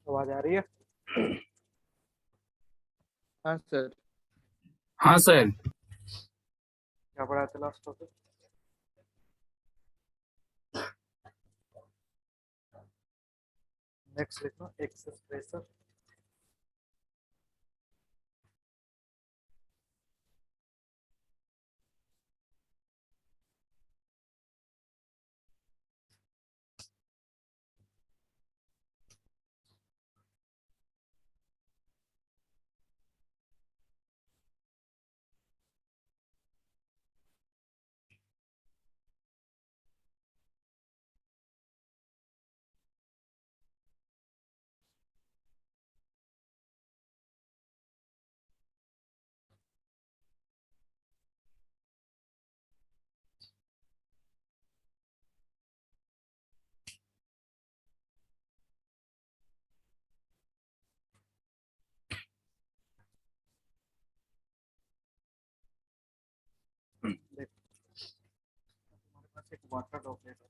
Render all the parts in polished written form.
आवाज आ रही है? हाँ सर। हाँ सर। क्या पढ़ा था लास्ट टॉपिक? नेक्स्ट लिखो, एक्सेस प्रेशर। देखो, हमारे पास एक वाटर ड्रॉपलेट है।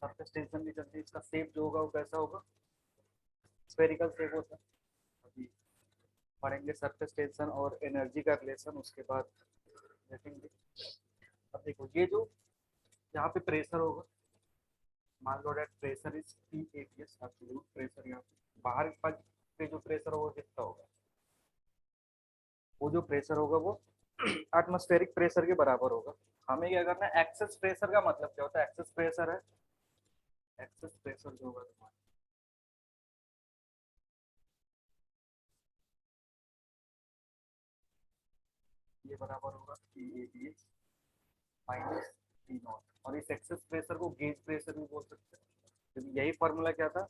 सरफेस टेंशन भी चलती है, इसका शेप जो होगा वो कैसा होगा? स्फेरिकल शेप होता है। अभी पढ़ेंगे सरफेस टेंशन और एनर्जी का रिलेशन, उसके बाद देखेंगे। अब देखो, ये जो यहाँ पे प्रेशर होगा, मान लो that pressure is P APS, absolute pressure. यहाँ पे बाहर पे जो प्रेशर होगा कितना होगा? वो जो प्रेशर होगा वो एटमॉस्फेरिक प्रेशर के बराबर होगा। हमें क्या करना है? एक्सेस प्रेशर का मतलब क्या होता है? एक्सेस प्रेशर है, एक्सेस प्रेशर जो होगा तुम्हारा, ये बराबर होगा P A B S minus P naught. और इस एक्सेस प्रेशर को गेज प्रेशर भी बोल सकते हैं, क्योंकि यही फॉर्मूला क्या था?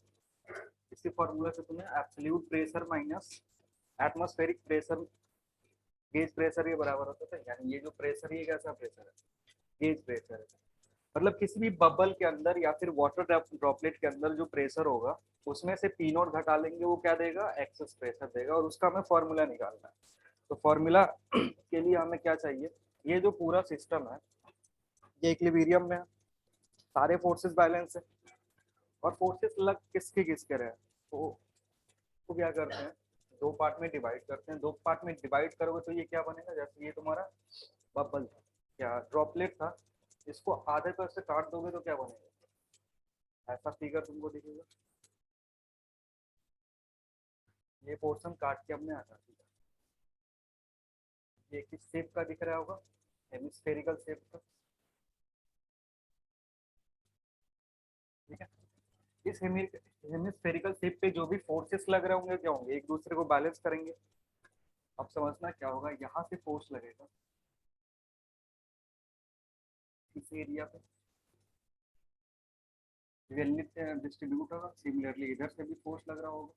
इसी फॉर्मूला से तुम्हें absolute pressure minus atmospheric pressure gauge pressure के बराबर होता था। यानी ये जो प्रेशर, ये कैसा प्रेशर है? गेज प्रेशर है। मतलब किसी भी बबल के अंदर या फिर वाटर ड्रॉपलेट के अंदर जो प्रेशर होगा, उसमें से पी नॉट घटा लेंगे, वो क्या देगा? एक्सेस प्रेशर देगा। और उसका हमें फॉर्मूला निकालना है। तो फॉर्मूला के लिए हमें क्या चाहिए? ये जो पूरा सिस्टम है, ये इक्विलिब्रियम में है, सारे फोर्सेस बैलेंस है। और फोर्सेस लग किसके किसके रहे, तो क्या करते हैं? दो पार्ट में डिवाइड करते हैं। दो पार्ट में डिवाइड करोगे तो ये क्या बनेगा? जैसे ये तुम्हारा बबल था, क्या ड्रॉपलेट था, इसको आधे पर से काट दोगे तो क्या बनेगा? ऐसा फिगर तुमको दिखेगा। ये पोर्शन काट के हमने हटा दिया। ये किस शेप का दिख रहा होगा? हेमिस्फेरिकल शेप का। ठीक है। इस हेमिस्फेरिकल शेप पे जो भी फोर्सेस लग रहे होंगे क्या होंगे? एक दूसरे को बैलेंस करेंगे। अब समझना क्या होगा, यहाँ से फोर्स लगेगा इस एरिया पे, इवनली डिस्ट्रीब्यूट होगा। सिमिलरली इधर से भी फोर्स लग रहा होगा,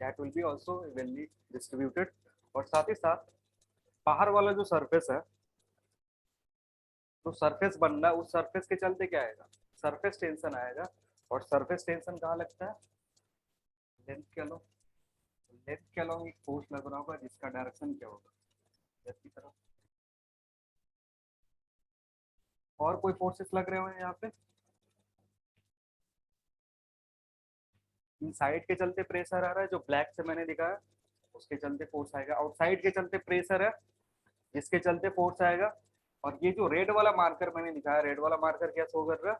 that will be also evenly distributed. और साथ ही साथ बाहर वाला जो सरफेस है, तो सरफेस बन रहा है, उस सरफेस के चलते क्या आएगा? सरफेस टेंशन आएगा। और सरफेस टेंशन कहाँ लगता है? लेंथ के अलोंग। लेंथ के अलोंग एक फोर्स लग रहा होगा, जिसका डायरेक्शन क्या होगा? लेफ्ट की तरफ। और कोई फोर्सेस लग रहे हो यहाँ पे? इन साइड के चलते प्रेशर आ रहा है, जो ब्लैक से मैंने दिखाया, उसके चलते फोर्स आएगा। आउटसाइड के चलते प्रेशर है, जिसके चलते फोर्स आएगा। और ये जो रेड वाला मार्कर मैंने दिखाया, रेड वाला मार्कर क्या शो कर रहा है?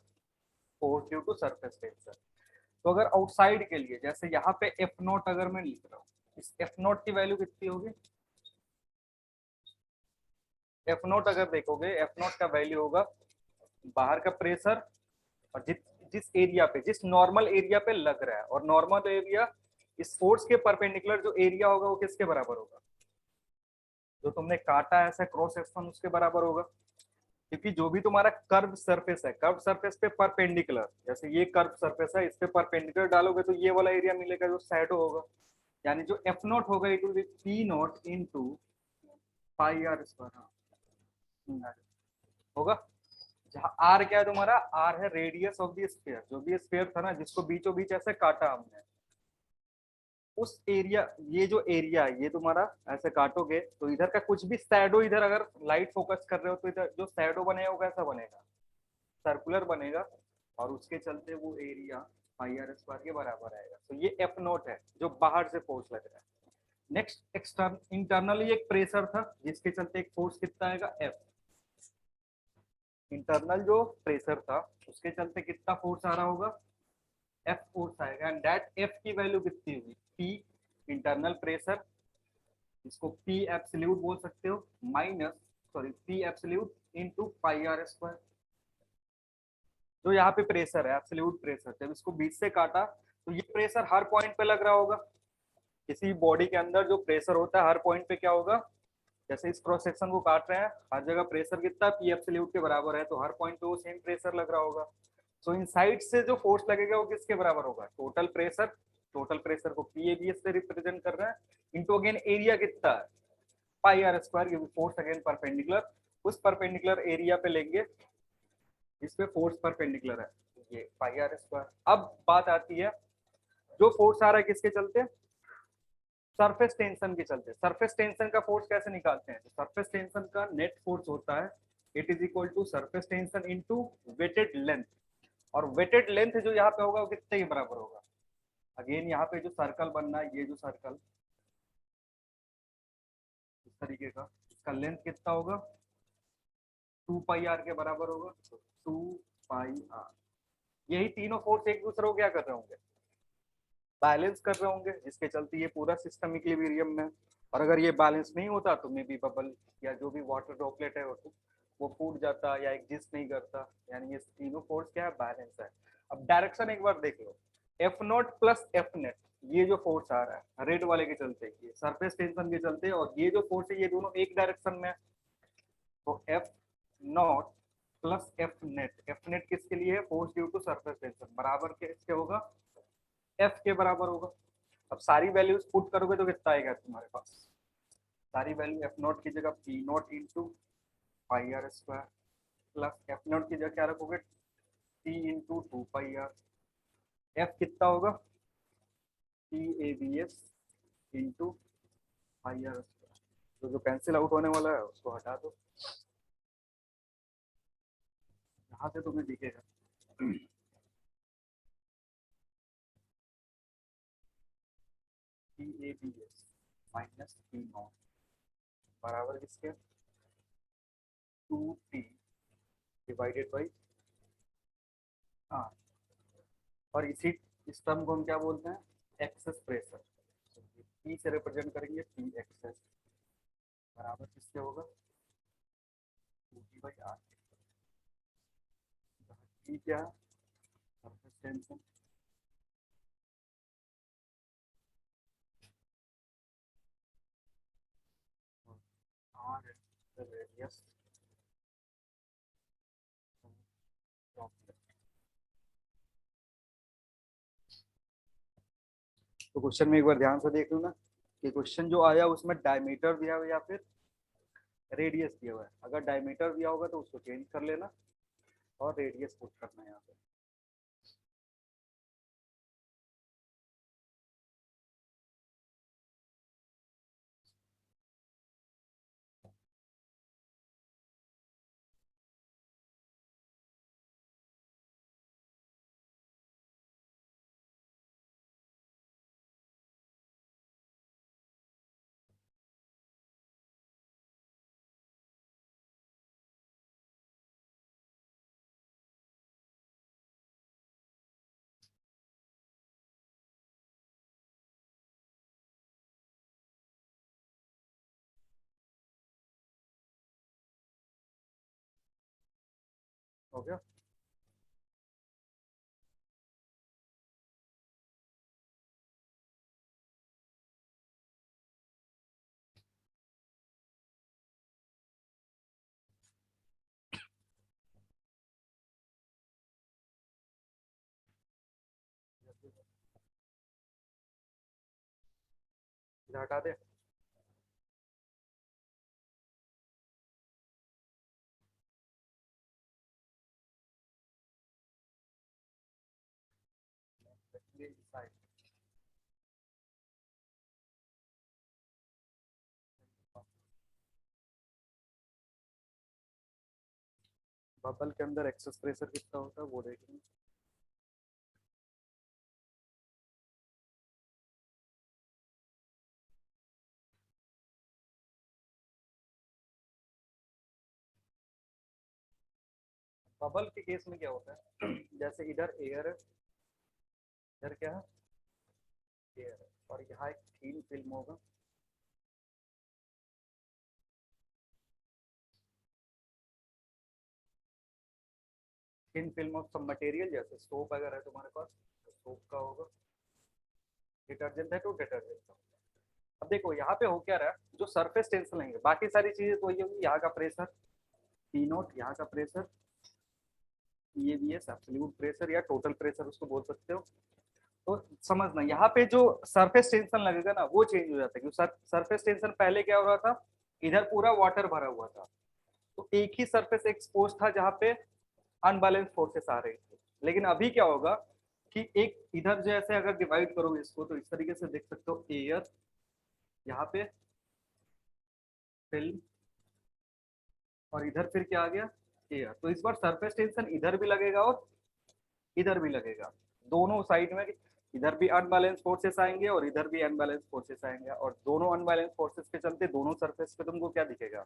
Force due to surface tension. तो अगर आउटसाइड के लिए, जैसे यहाँ पे एफ नॉट अगर मैं लिख रहा हूँ, इस एफ नॉट की वैल्यू कितनी होगी? एफ नॉट अगर देखोगे, एफ नॉट का वैल्यू होगा बाहर का प्रेशर, और जिस जिस एरिया पे, जिस नॉर्मल एरिया पे लग रहा है, और नॉर्मल एरिया इस फोर्स के परपेंडिकुलर जो एरिया होगा वो किसके बराबर होगा? जो तुमने काटा है ऐसा क्रॉस सेक्शन, उसके बराबर होगा। क्योंकि जो भी तुम्हारा कर्व सरफेस है, कर्व सरफेस पे परपेंडिकुलर, जैसे ये कर्व सरफेस है, इस पे परपेंडिकुलर डालोगे तो ये वाला एरिया मिलेगा जो शैडो होगा। यानी जो एफ नॉट होगा, it will be P naught into pi R square होगा। जहाँ आर क्या है तुम्हारा? आर है रेडियस ऑफ द स्फीयर। जो भी स्फीयर था ना, जिसको बीचों बीच ऐसे काटा हमने, उस एरिया, ये जो एरिया है ये तुम्हारा ऐसे काटोगे तो इधर का कुछ भी शैडो, इधर अगर लाइट फोकस कर रहे हो तो इधर जो शैडो बनेगा वो कैसा बनेगा? सर्कुलर बनेगा। और उसके चलते वो एरिया पाई आर स्क्वायर के बराबर आएगा। तो ये एफ नोट है जो बाहर से फोर्स लग रहा है। नेक्स्ट एक्सटर्न इंटरनली एक प्रेशर था जिसके चलते एक फोर्स कितना आएगा एफ। इंटरनल जो प्रेशर था उसके चलते कितना फोर्स आ रहा होगा एफ फोर्स आएगा। एंड दैट एफ की वैल्यू कितनी होगी पी इंटरनल प्रेशर, इसको पी एब्सोल्यूट बोल सकते हो, minus sorry P absolute into pi R square. जो यहाँ पे प्रेशर है एब्सोल्यूट प्रेशर, जब इसको बीच से काटा तो ये प्रेशर हर पॉइंट पे लग रहा होगा। किसी बॉडी के अंदर जो प्रेशर होता है हर पॉइंट पे क्या होगा, जैसे इस क्रॉस सेक्शन को काट रहे हैं हर जगह प्रेशर कितना पी एब्सोल्यूट के बराबर है, तो हर पॉइंट पे वो सेम प्रेशर लग रहा होगा। सो इन साइड से जो फोर्स लगेगा वो किसके बराबर होगा, टोटल प्रेशर। टोटल प्रेशर को पी ए बी एस से रिप्रेजेंट कर रहे हैं इनटू अगेन एरिया कितना है पाई आर स्क्वायर, क्योंकि फोर्स अगेन परपेंडिकुलर, उस परपेंडिकुलर एरिया पे लेंगे इस पे फोर्स परपेंडिकुलर है, ये पाई आर स्क्वायर। अब बात आती है जो फोर्स आ रहा है किसके चलते, सरफेस टेंशन के चलते। सरफेस टेंशन का फोर्स कैसे निकालते हैं, सरफेस टेंशन का नेट फोर्स होता है it is equal to surface tension into wetted length. और वेटेड लेंथ जो यहाँ पे होगा वो कितने के बराबर होगा, अगेन यहाँ पे जो सर्कल बनना है ये जो सर्कल इस तरीके का, इसका लेंथ कितना होगा 2 पाई आर के बराबर होगा। तो 2 पाई आर, यही तीनों फोर्स एक दूसरे को क्या कर रहे होंगे, बैलेंस कर रहे होंगे, जिसके चलते ये पूरा सिस्टम इक्विलिब्रियम में। और अगर ये बैलेंस नहीं होता तो मे बी बबल या जो भी वाटर ड्रॉपलेट है वो फूट जाता या एग्जिस्ट नहीं करता। यानी ये तीनों फोर्स क्या है, बैलेंस है। अब डायरेक्शन एक बार देख लो, F naught plus F net, ये जो फोर्स आ रहा है रेड वाले के चलते, ये सरफेस टेंशन के चलते, और ये जो फोर्स है ये दोनों एक डायरेक्शन में है। तो F naught plus F net किसके लिए है, force due to surface tension, बराबर किसके होगा, एफ के बराबर होगा। अब सारी वैल्यूज पुट करोगे तो कितना आएगा तुम्हारे पास, सारी वैल्यू एफ नॉट की जगह P naught into pi R square, plus F naught की जगह क्या रखोगे T into 2 pi R, F कितना होगा T A B S into pi R square. तो जो कैंसिल आउट होने वाला है उसको हटा दो, यहाँ से तुम्हें दिखेगा T A B S minus P naught बराबर किसके 2 टी डिवाइडेड बाई आर। और इसी इस टर्म को हम क्या बोलते हैं, एक्सेस प्रेशर। पी से रिप्रेजेंट करेंगे पी एक्सेस बराबर किससे होगा 2 टी बाई आर। पी क्या है, सरफेस टेंशन, आर है रेडियस ड्रॉपलेट। तो क्वेश्चन में एक बार ध्यान से देख लो ना कि क्वेश्चन जो आया उसमें डायमीटर दिया हुआ या फिर रेडियस दिया हुआ है। अगर डायमीटर दिया होगा तो उसको चेंज कर लेना और रेडियस पुट करना है यहाँ पे। हो गया, इधर हटा दे। ये side, बबल के अंदर एक्सेस प्रेशर कितना होता है वो देखेंगे। बबल के केस में क्या होता है, जैसे इधर एयर है, इधर क्या है, एयर है, और यहाँ एक थीन फिल्म होगा, thin film of some material, जैसे सोप अगर है तुम्हारे पास तो सोप का होगा, डिटर्जेंट है तो डिटर्जेंट का। अब देखो यहाँ पे हो क्या रहा है, जो सरफेस टेंशन लेंगे बाकी सारी चीजें तो ये होगी, यहाँ का प्रेशर पी नोट, यहाँ का प्रेशर ये भी है एब्सोल्यूट प्रेशर या टोटल प्रेशर उसको बोल सकते हो। तो समझना यहाँ पे जो सरफेस टेंशन लगेगा ना वो चेंज हो जाता है, क्योंकि सरफेस टेंशन पहले क्या हो रहा था, इधर पूरा वाटर भरा हुआ था, तो एक ही सरफेस एक्सपोज था जहाँ पे अनबैलेंस फोर्सेस आ रही थी। लेकिन अभी क्या होगा कि एक इधर जैसे अगर डिवाइड करोगे इसको तो इस तरीके से देख सकते हो, एयर यहाँ पे फिल्म, और इधर फिर क्या आ गया, एयर। तो इस बार सरफेस टेंशन इधर भी लगेगा और इधर भी लगेगा, दोनों साइड में इधर भी अनबैलेंस फोर्सेस आएंगे और इधर भी अनबैलेंस फोर्सेस आएंगे, और दोनों अनबैलेंस फोर्सेस के चलते दोनों सरफेस पे तुमको क्या दिखेगा,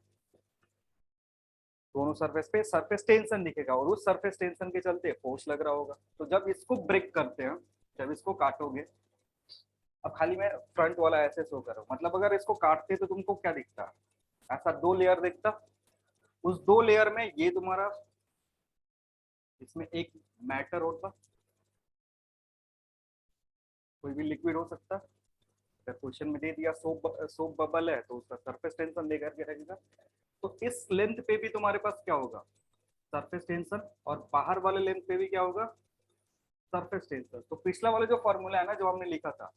दोनों सरफेस पे सरफेस टेंशन दिखेगा, और उस सरफेस टेंशन के चलते फोर्स लग रहा होगा। तो जब इसको ब्रेक करते हैं, जब इसको काटोगे, अब खाली मैं फ्रंट वाला ऐसे शो कर रहा हूँ, मतलब अगर इसको काटते तो तुमको क्या दिखता, ऐसा दो लेयर दिखता, उस दो लेयर में ये तुम्हारा, इसमें एक मैटर होता, कोई भी लिक्विड हो सकता, क्वेश्चन में दे दिया सोप, सोप बबल है तो उसका सरफेस टेंशन दे करके रखेगा। तो इस लेंथ पे भी तुम्हारे पास क्या होगा, सरफेस टेंशन, और बाहर वाले लेंथ पे भी क्या होगा, सरफेस टेंशन। तो पिछला वाला जो फॉर्मूला है ना जो हमने लिखा था,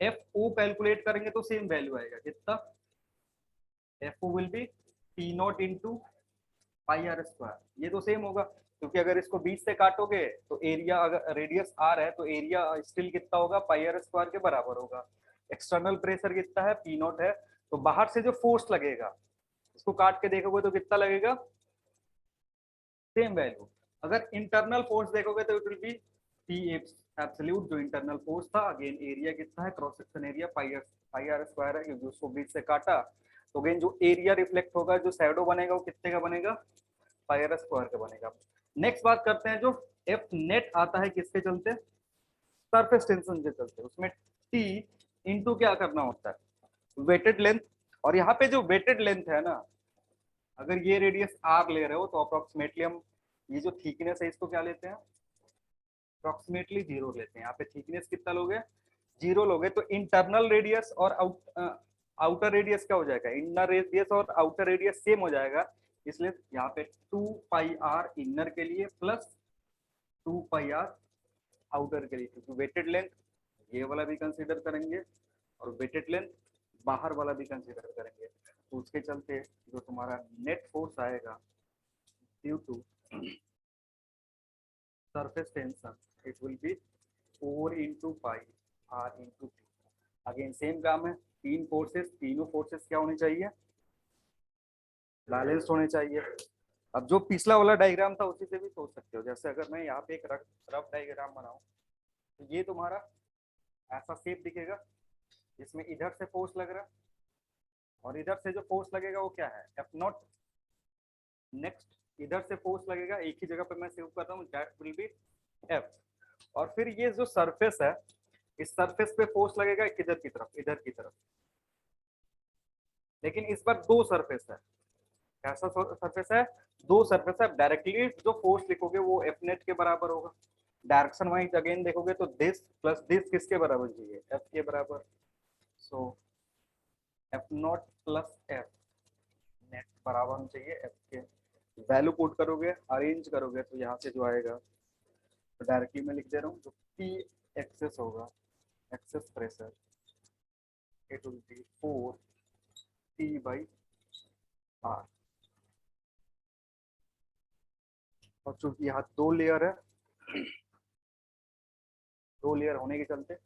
एफ ओ कैलकुलेट करेंगे तो सेम वैल्यू आएगा, कितना, F O will be P naught into pi R square, ये तो सेम होगा, क्योंकि अगर इसको बीच से काटोगे तो एरिया, अगर रेडियस आर है तो एरिया स्टिल कितना होगा, पाई आर स्क्वायर के बराबर होगा। एक्सटर्नल प्रेशर कितना है, पी नॉट है, तो बाहर से जो फोर्स लगेगा इसको काट के देखोगे तो कितना लगेगा, सेम वैल्यू। अगर इंटरनल फोर्स देखोगे तो it will be P absolute, जो इंटरनल फोर्स था, अगेन एरिया कितना है, cross section area pi R square है, क्योंकि उसको बीच से काटा, तो अगेन जो एरिया रिफ्लेक्ट होगा, जो शैडो बनेगा वो कितने का बनेगा, पाई आर स्क्वायर का बनेगा। नेक्स्ट बात करते हैं, जो एफ नेट आता है किसके चलते, सरफेस टेंशन के चलते, उसमें टी इंटू क्या करना होता है, वेटेड लेंथ। और यहाँ पे जो वेटेड लेंथ है ना, अगर ये रेडियस आर ले रहे हो तो अप्रोक्सीमेटली हम ये जो थिकनेस है इसको क्या लेते हैं, अप्रोक्सीमेटली जीरो लेते हैं। यहाँ पे थिकनेस कितना लोगे, जीरो लोगे, तो इंटरनल रेडियस और आउटर रेडियस क्या हो जाएगा, इनर रेडियस और आउटर रेडियस सेम हो जाएगा, इसलिए यहाँ पे 2 पाई आर इनर के लिए प्लस 2 पाई आर आउटर के लिए, क्योंकि वेटेड लेंथ ये वाला भी कंसीडर करेंगे और वेटेड लेंथ बाहर वाला भी कंसीडर करेंगे, तो उसके चलते जो तुम्हारा नेट फोर्स आएगा due to surface tension, it will be 4 into pi r into t। Again same काम है, तीन फोर्सेस, तीनों फोर्सेस क्या होने चाहिए, बैलेंस्ड होने चाहिए। अब जो पिछला वाला डायग्राम था उसी से भी सोच सकते हो, जैसे अगर मैं यहाँ पे एक रफ डायग्राम बनाऊं तो ये तुम्हारा ऐसा शेप दिखेगा, जिसमें इधर से फोर्स लग रहा है और इधर से जो फोर्स लगेगा वो क्या है, एफ नॉट। नेक्स्ट इधर से फोर्स लगेगा, एक ही जगह पे मैं सेव कर रहा हूँ, दैट विल बी एफ। और फिर ये जो सरफेस है, इस सरफेस पे फोर्स लगेगा किधर की तरफ, इधर की तरफ, लेकिन इस बार दो सरफेस है, कैसा सरफेस है, दो सरफेस है, डायरेक्टली जो फोर्स लिखोगे वो एफ नेट के बराबर होगा, डायरेक्शन वाइज अगेन देखोगे तो दिस प्लस दिस किसके बराबर चाहिए, एफ के बराबर, so F naught plus F net बराबर होना चाहिए एफ के। वैल्यू पुट करोगे, अरेंज करोगे तो यहाँ से जो आएगा, तो डायरेक्टली मैं लिख दे रहा हूँ, जो पी एक्सेस होगा, excess pressure, it will be 4 T by R. और चूंकि यहाँ दो लेयर है, दो लेयर होने के चलते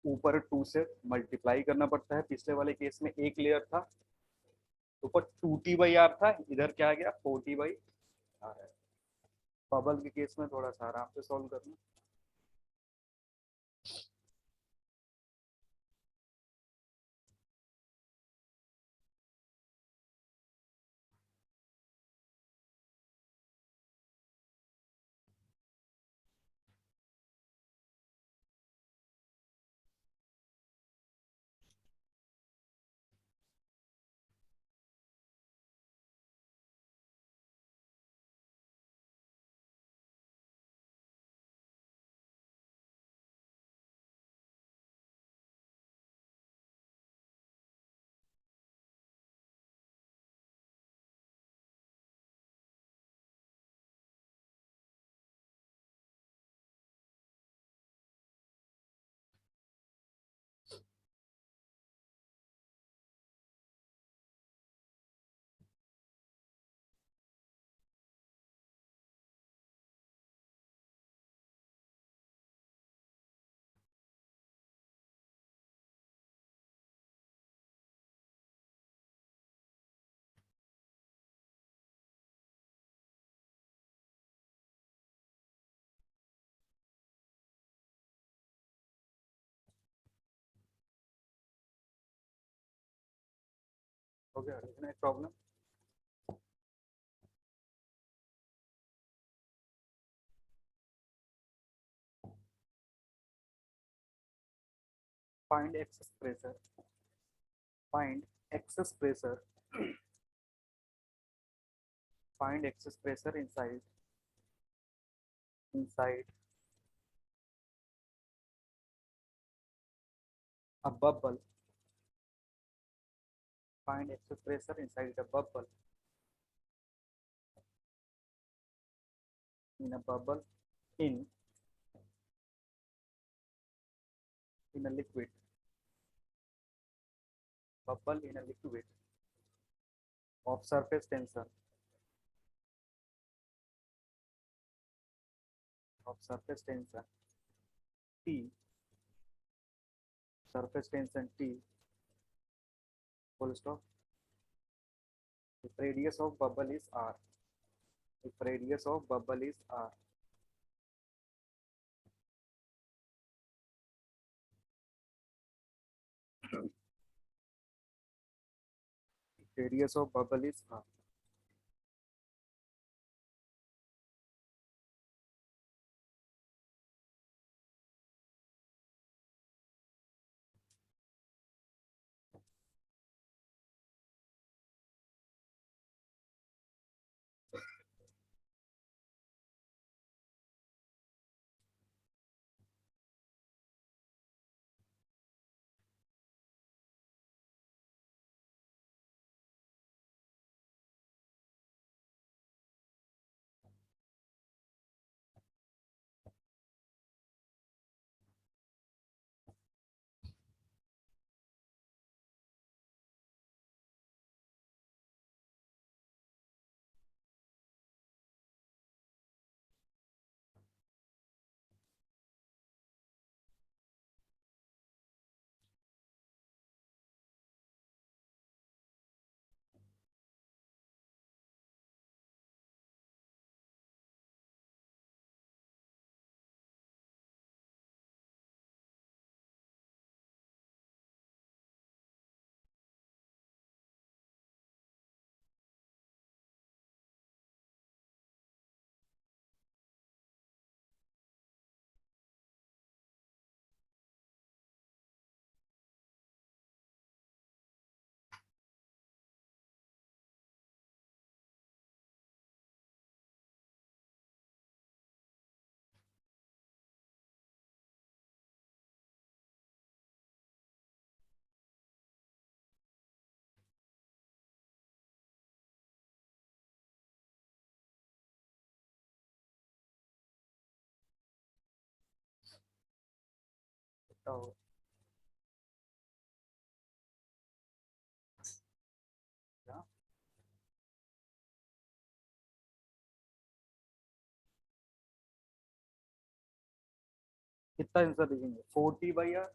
ऊपर 2 से मल्टीप्लाई करना पड़ता है, पिछले वाले केस में एक लेयर था, ऊपर 2 t/r था, इधर क्या आ गया 4 t/r है। बबल के केस में थोड़ा सा आराम से सॉल्व करना। हो गया, इसमें एक problem. Find excess pressure, find excess pressure, find excess pressure inside a bubble, find excess pressure inside a bubble, in a bubble, in a liquid, bubble in a liquid of surface tension, T, surface tension T, full stop. If radius of bubble is R, if radius of bubble is R, radius of bubble is R, तो क्या कितना answer लिखेंगे? 40/R,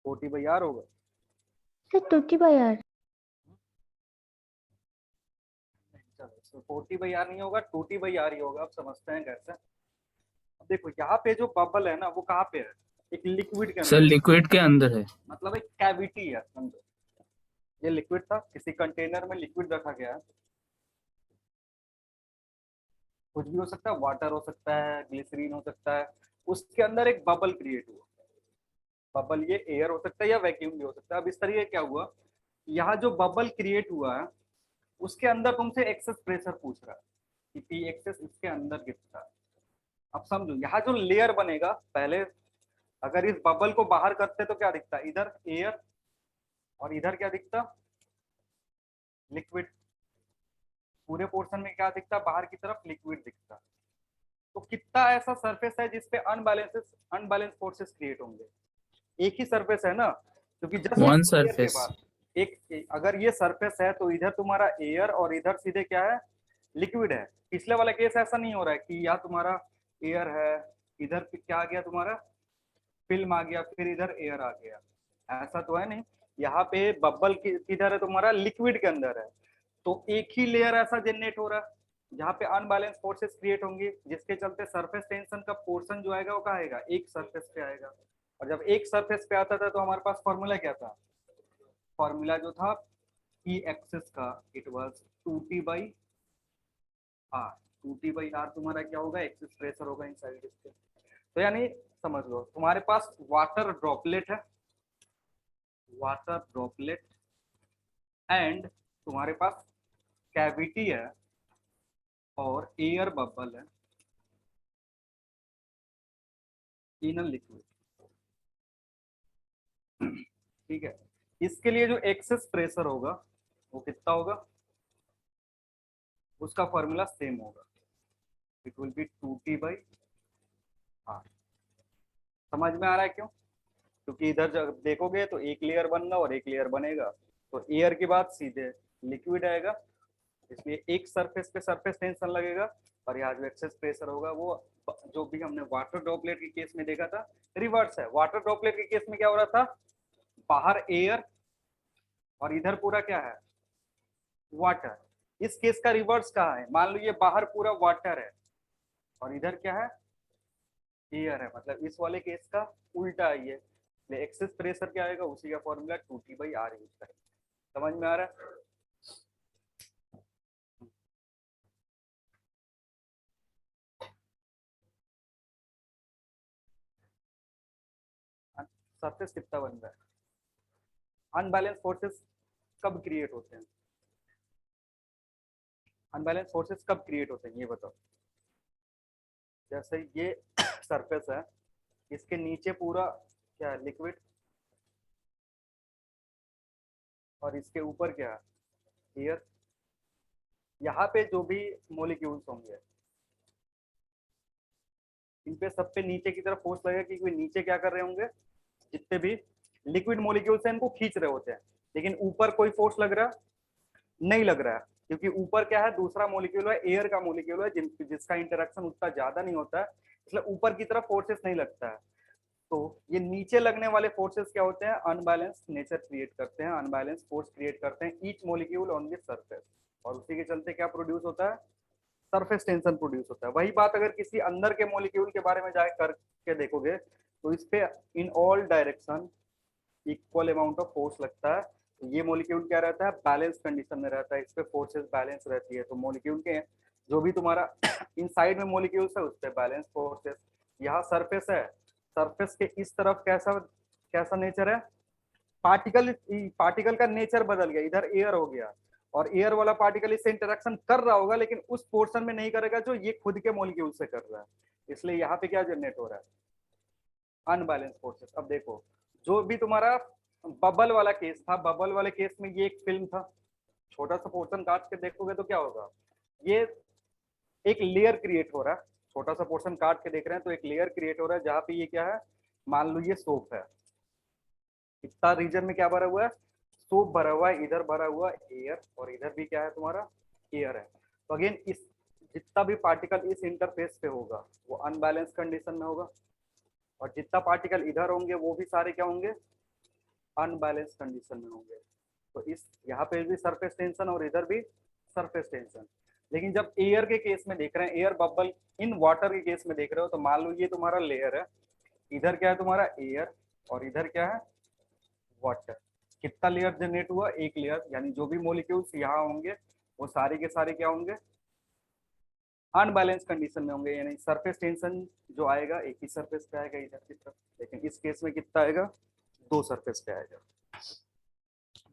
40/R होगा। Sir 2T/R। चलो 40/R नहीं होगा, 2T/R ही होगा। आप समझते हैं कैसे? अब देखो यहाँ पे जो बबल है ना, वो कहाँ पे है? एक लिक्विड के सर अंदर, लिक्विड के अंदर है। मतलब एक कैविटी है अंदर। ये लिक्विड था, किसी कंटेनर में लिक्विड रखा गया है। कुछ भी हो सकता है, वाटर हो सकता है, ग्लिसरीन हो सकता है। उसके अंदर एक बबल क्रिएट हुआ। बबल ये एयर हो सकता है या वैक्यूम भी हो सकता है। अब इस तरीके क्या हुआ, यहाँ जो बबल क्रिएट हुआ है उसके अंदर तुमसे एक्सेस प्रेशर पूछ रहा है कि पी एक्सेस इसके अंदर कितना है। अब समझो, यहाँ जो लेयर बनेगा, पहले अगर इस बबल को बाहर करते तो क्या दिखता? इधर एयर और इधर क्या दिखता? लिक्विड। पूरे पोर्शन में क्या दिखता? बाहर की तरफ लिक्विड दिखता। तो कितना ऐसा सरफेस है जिसपे अनबैलेंस फोर्सेस क्रिएट होंगे? एक ही सरफेस है ना, क्योंकि जस्ट वन लेयर के सरफेस। बाद अगर ये सरफेस है तो इधर तुम्हारा एयर और इधर सीधे क्या है? लिक्विड है। पिछले वाला केस ऐसा नहीं हो रहा है कि यहाँ तुम्हारा एयर है, इधर क्या आ गया तुम्हारा? फिल्म आ गया, फिर इधर एयर आ गया। ऐसा तो है नहीं। यहाँ पे बबल किधर है तुम्हारा? लिक्विड के अंदर है। तो एक ही लेयर ऐसा जनरेट हो रहा है जहाँ पे अनबैलेंस फोर्सेस क्रिएट होंगी, जिसके चलते सरफेस टेंशन का पोर्शन जो आएगा वो कहाँ आएगा? एक सरफेस पे आएगा। और जब एक सरफेस पे आता था तो हमारे पास फॉर्मूला क्या था? फॉर्मूला जो था ई एक्सेस का, इट वाज 2T/R। 2T/R तुम्हारा क्या होगा, एक्सेस प्रेशर होगा इनसाइड इसके। तो यानी समझ लो तुम्हारे पास वाटर ड्रॉपलेट है, वाटर ड्रॉपलेट, एंड तुम्हारे पास कैविटी है और एयर बबल है इन अ लिक्विड। ठीक है, इसके लिए जो एक्सेस प्रेशर होगा वो कितना होगा, उसका फॉर्मूला सेम होगा, इट विल बी 2T/R। समझ में आ रहा है क्यों? क्योंकि इधर जब देखोगे तो एक लेयर बनना और एक लेयर बनेगा, तो एयर के बाद सीधे लिक्विड आएगा, इसलिए एक सरफेस पे सरफेस टेंशन लगेगा, और यहाँ जो एक्सेस प्रेशर होगा वो जो भी हमने वाटर ड्रॉपलेट के केस में देखा था रिवर्स है। वाटर ड्रॉपलेट के केस में क्या हो रहा था, बाहर एयर और इधर पूरा क्या है, वाटर। इस केस का रिवर्स कहाँ है, मान लो ये बाहर पूरा वाटर है और इधर क्या है, एयर है, मतलब इस वाले केस का उल्टा है ये। एक्सेस प्रेशर क्या आएगा, उसी का फॉर्मूला 2T/R यूज करेंगे। समझ में आ रहा है? सरफेस कितना बन रहा है, अनबैलेंस फोर्सेस कब क्रिएट होते हैं, अनबैलेंस फोर्सेस कब क्रिएट होते हैं ये बताओ। जैसे ये सरफेस है, इसके नीचे पूरा क्या है, लिक्विड, और इसके ऊपर क्या है, एयर। यहाँ पे जो भी मोलिक्यूल्स होंगे इन पे सब पे नीचे की तरफ फोर्स लगेगा, क्योंकि नीचे क्या कर रहे होंगे, जितने भी लिक्विड मोलिक्यूल्स हैं इनको खींच रहे होते हैं, लेकिन ऊपर कोई फोर्स लग रहा नहीं लग रहा है, क्योंकि ऊपर क्या है, दूसरा मोलिक्यूल है, एयर का मोलिक्यूल है, जिसका इंटरेक्शन उतना ज्यादा नहीं होता है, इसलिए ऊपर की तरफ फोर्सेस नहीं लगता है। तो ये नीचे लगने वाले फोर्सेस क्या होते हैं, अनबैलेंस नेचर क्रिएट करते हैं, अनबैलेंस फोर्स क्रिएट करते हैं each molecule on the surface, और उसी के चलते क्या प्रोड्यूस होता है, सरफेस टेंशन प्रोड्यूस होता है। वही बात अगर किसी अंदर के मोलिक्यूल के बारे में जाके करके देखोगे तो इस पे in all direction equal amount of force लगता है। तो ये मॉलिक्यूल क्या रहता है, बैलेंस कंडीशन में रहता है, इस पे फोर्सेस बैलेंस रहती है। तो मॉलिक्यूल के जो भी तुम्हारा इनसाइड में मॉलिक्यूल्स है उस पे बैलेंस फोर्सेस। यहाँ सरफेस है, सरफेस के इस तरफ कैसा कैसा नेचर है, पार्टिकल, पार्टिकल का नेचर बदल गया, इधर एयर हो गया, और एयर वाला पार्टिकल इससे इंटरेक्शन कर रहा होगा लेकिन उस पोर्शन में नहीं करेगा जो ये खुद के मॉलिक्यूल से कर रहा है, इसलिए यहाँ पे क्या जनरेट हो रहा है, अनबैलेंस फोर्सेस। अब देखो जो भी तुम्हारा बबल वाला केस था, बबल वाले केस में ये एक फिल्म था, छोटा सा पोर्शन काट के देखोगे तो क्या होगा, ये एक लेयर क्रिएट हो रहा है, छोटा सा पोर्शन काट के देख रहे हैं तो एक लेयर क्रिएट हो रहा है, जहाँ पे ये क्या है, मान लो ये सोप है, इतना रीजन में क्या भरा हुआ है, सोप भरा हुआ है, इधर भरा हुआ एयर, और इधर भी क्या है तुम्हारा, एयर है। तो अगेन इस जितना भी पार्टिकल इस इंटरफेस पे होगा वो अनबैलेंस कंडीशन में होगा, और जितना पार्टिकल इधर होंगे वो भी सारे क्या होंगे, अनबैलेंस कंडीशन में होंगे। तो इस यहाँ पे भी सरफेस टेंशन और इधर भी सरफेस टेंशन। लेकिन जब एयर के केस में देख रहे हैं, एयर बबल इन वाटर के केस में देख रहे हो, तो मान लो ये तुम्हारा लेयर है, इधर क्या है तुम्हारा एयर, और इधर क्या है वाटर। कितना लेयर जनरेट हुआ, एक लेयर, यानी जो भी मोलिक्यूल्स यहाँ होंगे वो सारे के सारे क्या होंगे, अनबैलेंस कंडीशन में होंगे, यानी सरफेस टेंशन जो आएगा एक ही सरफेस पे आएगा इधर की तरफ, लेकिन इस केस में कितना आएगा, दो सरफेस पे आएगा।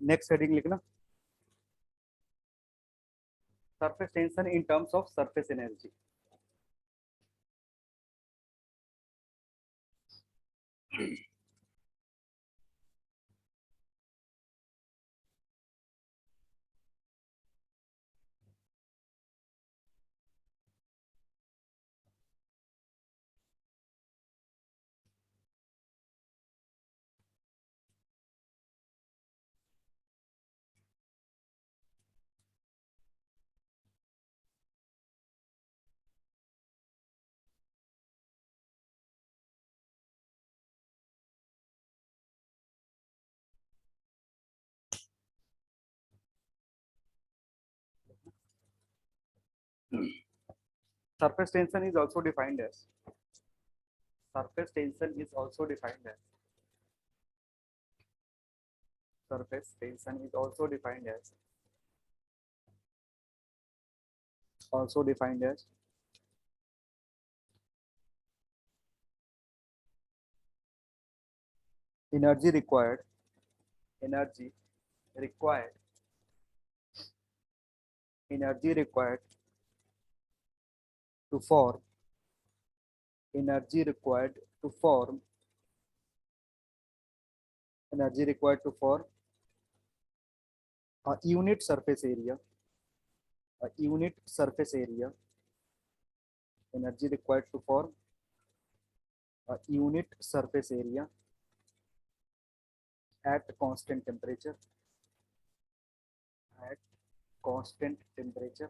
नेक्स्ट हेडिंग लिखना, surface tension in terms of surface energy. Surface tension is also defined as, surface tension is also defined as surface tension is also defined as energy required energy required energy required to form energy required to form energy required to form a unit surface area energy required to form a unit surface area at constant temperature at constant temperature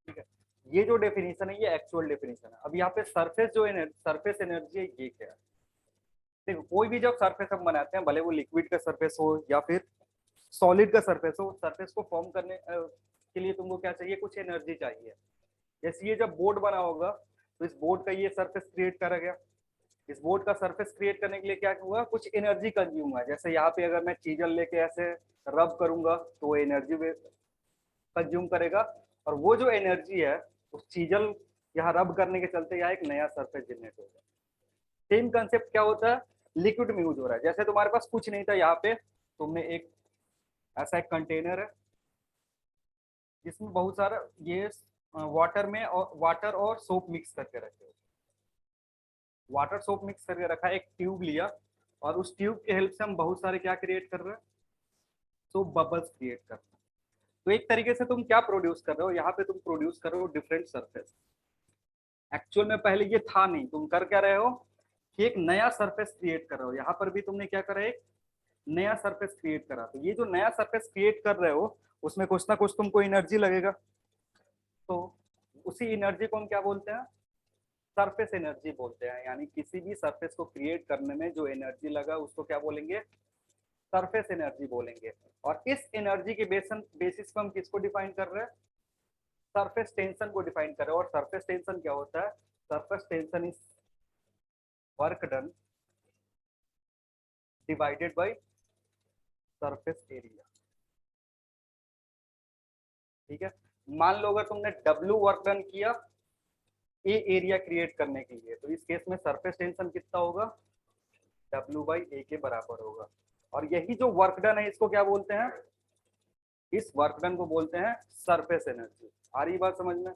ठीक है। ये जो definition है ये actual definition है। अब यहाँ पे सरफेस जो सरफेस एनर्जी है ये क्या है? देखो कोई भी जब सरफेस हम बनाते हैं, भले वो लिक्विड का सरफेस हो या फिर सॉलिड का सरफेस हो, सरफेस को फॉर्म करने के लिए तुमको क्या चाहिए? कुछ एनर्जी चाहिए। जैसे ये जब बोर्ड बना होगा तो इस बोर्ड का ये सरफेस क्रिएट करा गया। इस बोर्ड का सरफेस क्रिएट करने के लिए क्या हुआ? कुछ एनर्जी कंज्यूम हुआ। जैसे यहाँ पे अगर मैं चीजल लेके ऐसे रब करूंगा तो वो एनर्जी कंज्यूम करेगा, और वो जो एनर्जी है उस चीजल यहाँ रब करने के चलते यहाँ एक नया सरफेस जनरेट होगा। सेम कंसेप्ट क्या होता है? लिक्विड में यूज हो रहा है। जैसे तुम्हारे पास कुछ नहीं था, यहाँ पे तुमने एक ऐसा एक कंटेनर है जिसमें बहुत सारा ये वाटर और सोप मिक्स करके रखे हो। वाटर सोप मिक्स करके रखा है, एक ट्यूब लिया और उस ट्यूब के हेल्प से हम बहुत सारे क्या क्रिएट कर रहे हैं? सोप बबल्स क्रिएट कर रहे हैं। तो एक तरीके से तुम क्या प्रोड्यूस कर रहे हो? यहाँ पे तुम प्रोड्यूस कर रहे हो डिफरेंट सरफेस। एक्चुअल में पहले ये था नहीं, तुम कर क्या रहे हो कि एक नया सरफेस क्रिएट कर रहे हो। यहाँ पर भी तुमने क्या करा? एक नया सरफेस क्रिएट करा। तो ये जो नया सरफेस क्रिएट कर रहे हो उसमें कुछ ना कुछ तुमको एनर्जी लगेगा, तो उसी एनर्जी को हम क्या बोलते हैं? सरफेस एनर्जी बोलते हैं। यानी किसी भी सरफेस को क्रिएट करने में जो एनर्जी लगा उसको क्या बोलेंगे? सरफेस एनर्जी बोलेंगे। और इस एनर्जी के बेसिस पर हम किसको डिफाइन कर रहे हैं? सरफेस टेंशन को डिफाइन कर रहे हैं। और सरफेस टेंशन क्या होता है? Surface tension is work done divided by surface area. ठीक है, मान लो अगर तुमने W वर्क डन किया ए एरिया क्रिएट करने के लिए, तो इस केस में सरफेस टेंशन कितना होगा? W/A के बराबर होगा। और यही जो वर्क डन है इसको क्या बोलते हैं? इस वर्क डन को बोलते हैं सरफेस एनर्जी। आ रही बात समझ में?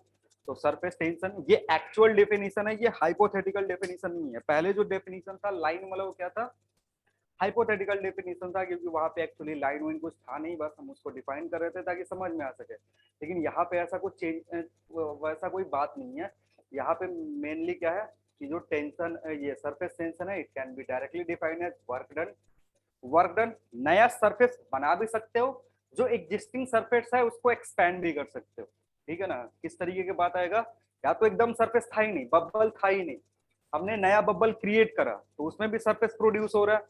तो सरफेस टेंशन ये एक्चुअल डेफिनेशन है, ये हाइपोथेटिकल डेफिनेशन नहीं है। पहले जो डेफिनेशन था लाइन मतलब क्या था? हाइपोथेटिकल डेफिनेशन था, क्योंकि वहां पे एक्चुअली लाइन वाइन कुछ था नहीं, बस हम उसको डिफाइन कर रहे थे ताकि समझ में आ सके। लेकिन यहाँ पे ऐसा कुछ चेंज वैसा कोई बात नहीं है। यहाँ पे मेनली क्या है कि जो टेंशन ये सरफेस टेंशन है, it can be directly defined as work done. नया सरफेस बना भी सकते हो, जो एग्जिस्टिंग सरफेस है उसको एक्सपैंड भी कर सकते हो। ठीक है ना? किस तरीके की बात आएगा? या तो एकदम सरफेस था ही नहीं, बबल था ही नहीं, हमने नया बबल क्रिएट करा तो उसमें भी सरफेस प्रोड्यूस हो रहा है,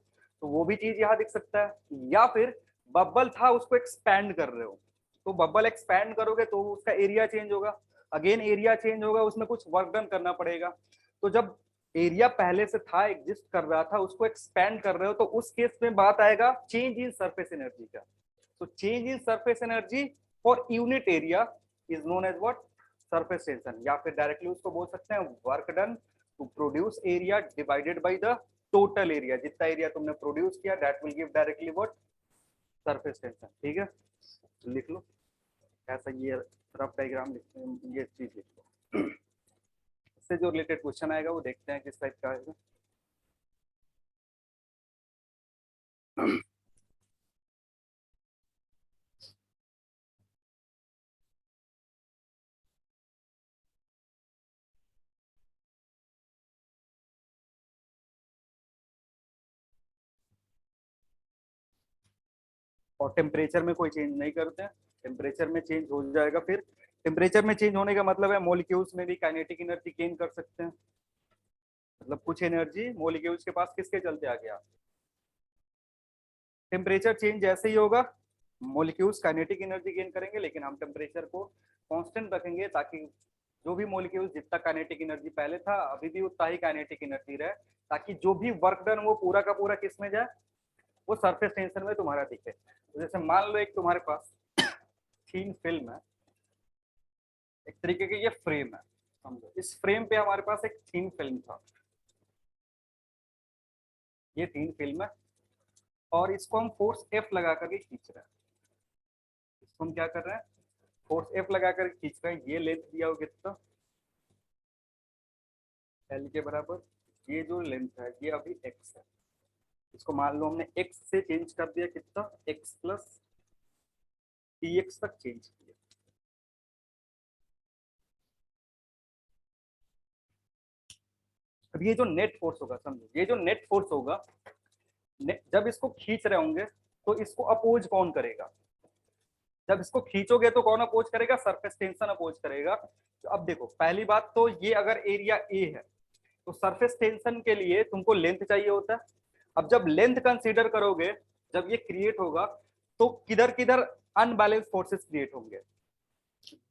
तो वो भी चीज यहाँ दिख सकता है। या फिर बबल था उसको एक्सपैंड कर रहे हो, तो बबल एक्सपैंड करोगे तो उसका एरिया चेंज होगा, अगेन एरिया चेंज होगा, उसमें कुछ वर्क डन करना पड़ेगा। तो जब एरिया पहले से था, एग्जिस्ट कर रहा था, उसको एक्सपैंड कर रहे हो, तो उस केस में बात आएगा चेंज इन सरफेस एनर्जी का। तो change in surface energy for unit area is known as what? Surface tension. या फिर डायरेक्टली उसको बोल सकते हैं work done to produce area divided by the total area. जितना एरिया तुमने प्रोड्यूस किया that will give directly what? Surface tension. ठीक है, तो लिख लो ऐसा, ये रफ डायग्राम ये चीज लिख लो। इससे जो रिलेटेड क्वेश्चन आएगा वो देखते हैं किस टाइप का आएगा। और टेम्परेचर में कोई चेंज नहीं करते हैं, टेम्परेचर में चेंज हो जाएगा। फिर टेम्परेचर में चेंज होने का मतलब है मॉलिक्यूल्स में भी काइनेटिक एनर्जी गेन कर सकते हैं। मतलब कुछ एनर्जी मॉलिक्यूल्स के पास किसके चलते आ गया? टेम्परेचर चेंज जैसे ही होगा मॉलिक्यूल्स काइनेटिक एनर्जी गेन करेंगे, लेकिन हम टेम्परेचर को कांस्टेंट रखेंगे ताकि जो भी मॉलिक्यूल जितना काइनेटिक एनर्जी पहले था अभी भी उतना ही काइनेटिक एनर्जी रहे, ताकि जो भी वर्क डन वो पूरा का पूरा किस में जाए, वो सरफेस टेंशन में तुम्हारा दिखे। तो जैसे मान लो एक तुम्हारे पास थीन फिल्म है, एक तरीके की ये फ्रेम है, समझो इस फ्रेम पे हमारे पास एक थीन फिल्म था, ये थीन फिल्म है, और इसको हम फोर्स एफ लगा करके खींच रहे हैं। इसको हम क्या कर रहे हैं, फोर्स एफ लगा कर खींच रहे हैं। ये लेंथ दिया हो कितना, एल के बराबर, ये जो लेंथ है ये अभी एक्स है, इसको मान लो हमने एक्स से चेंज कर दिया कितना, एक्स प्लस टी एक्स तक चेंज किया। अब ये जो नेट फोर्स होगा, समझो ये जो नेट फोर्स होगा, जब इसको खींच रहे होंगे तो इसको अपोज कौन करेगा, जब इसको खींचोगे तो कौन अपोज करेगा, सरफेस टेंशन अपोज करेगा। तो अब देखो पहली बात तो ये अगर एरिया ए है तो सरफेस टेंशन के लिए तुमको लेंथ चाहिए होता है। अब जब लेंथ कंसीडर करोगे, जब ये क्रिएट होगा तो किधर किधर अनबैलेंस फोर्सेस क्रिएट होंगे,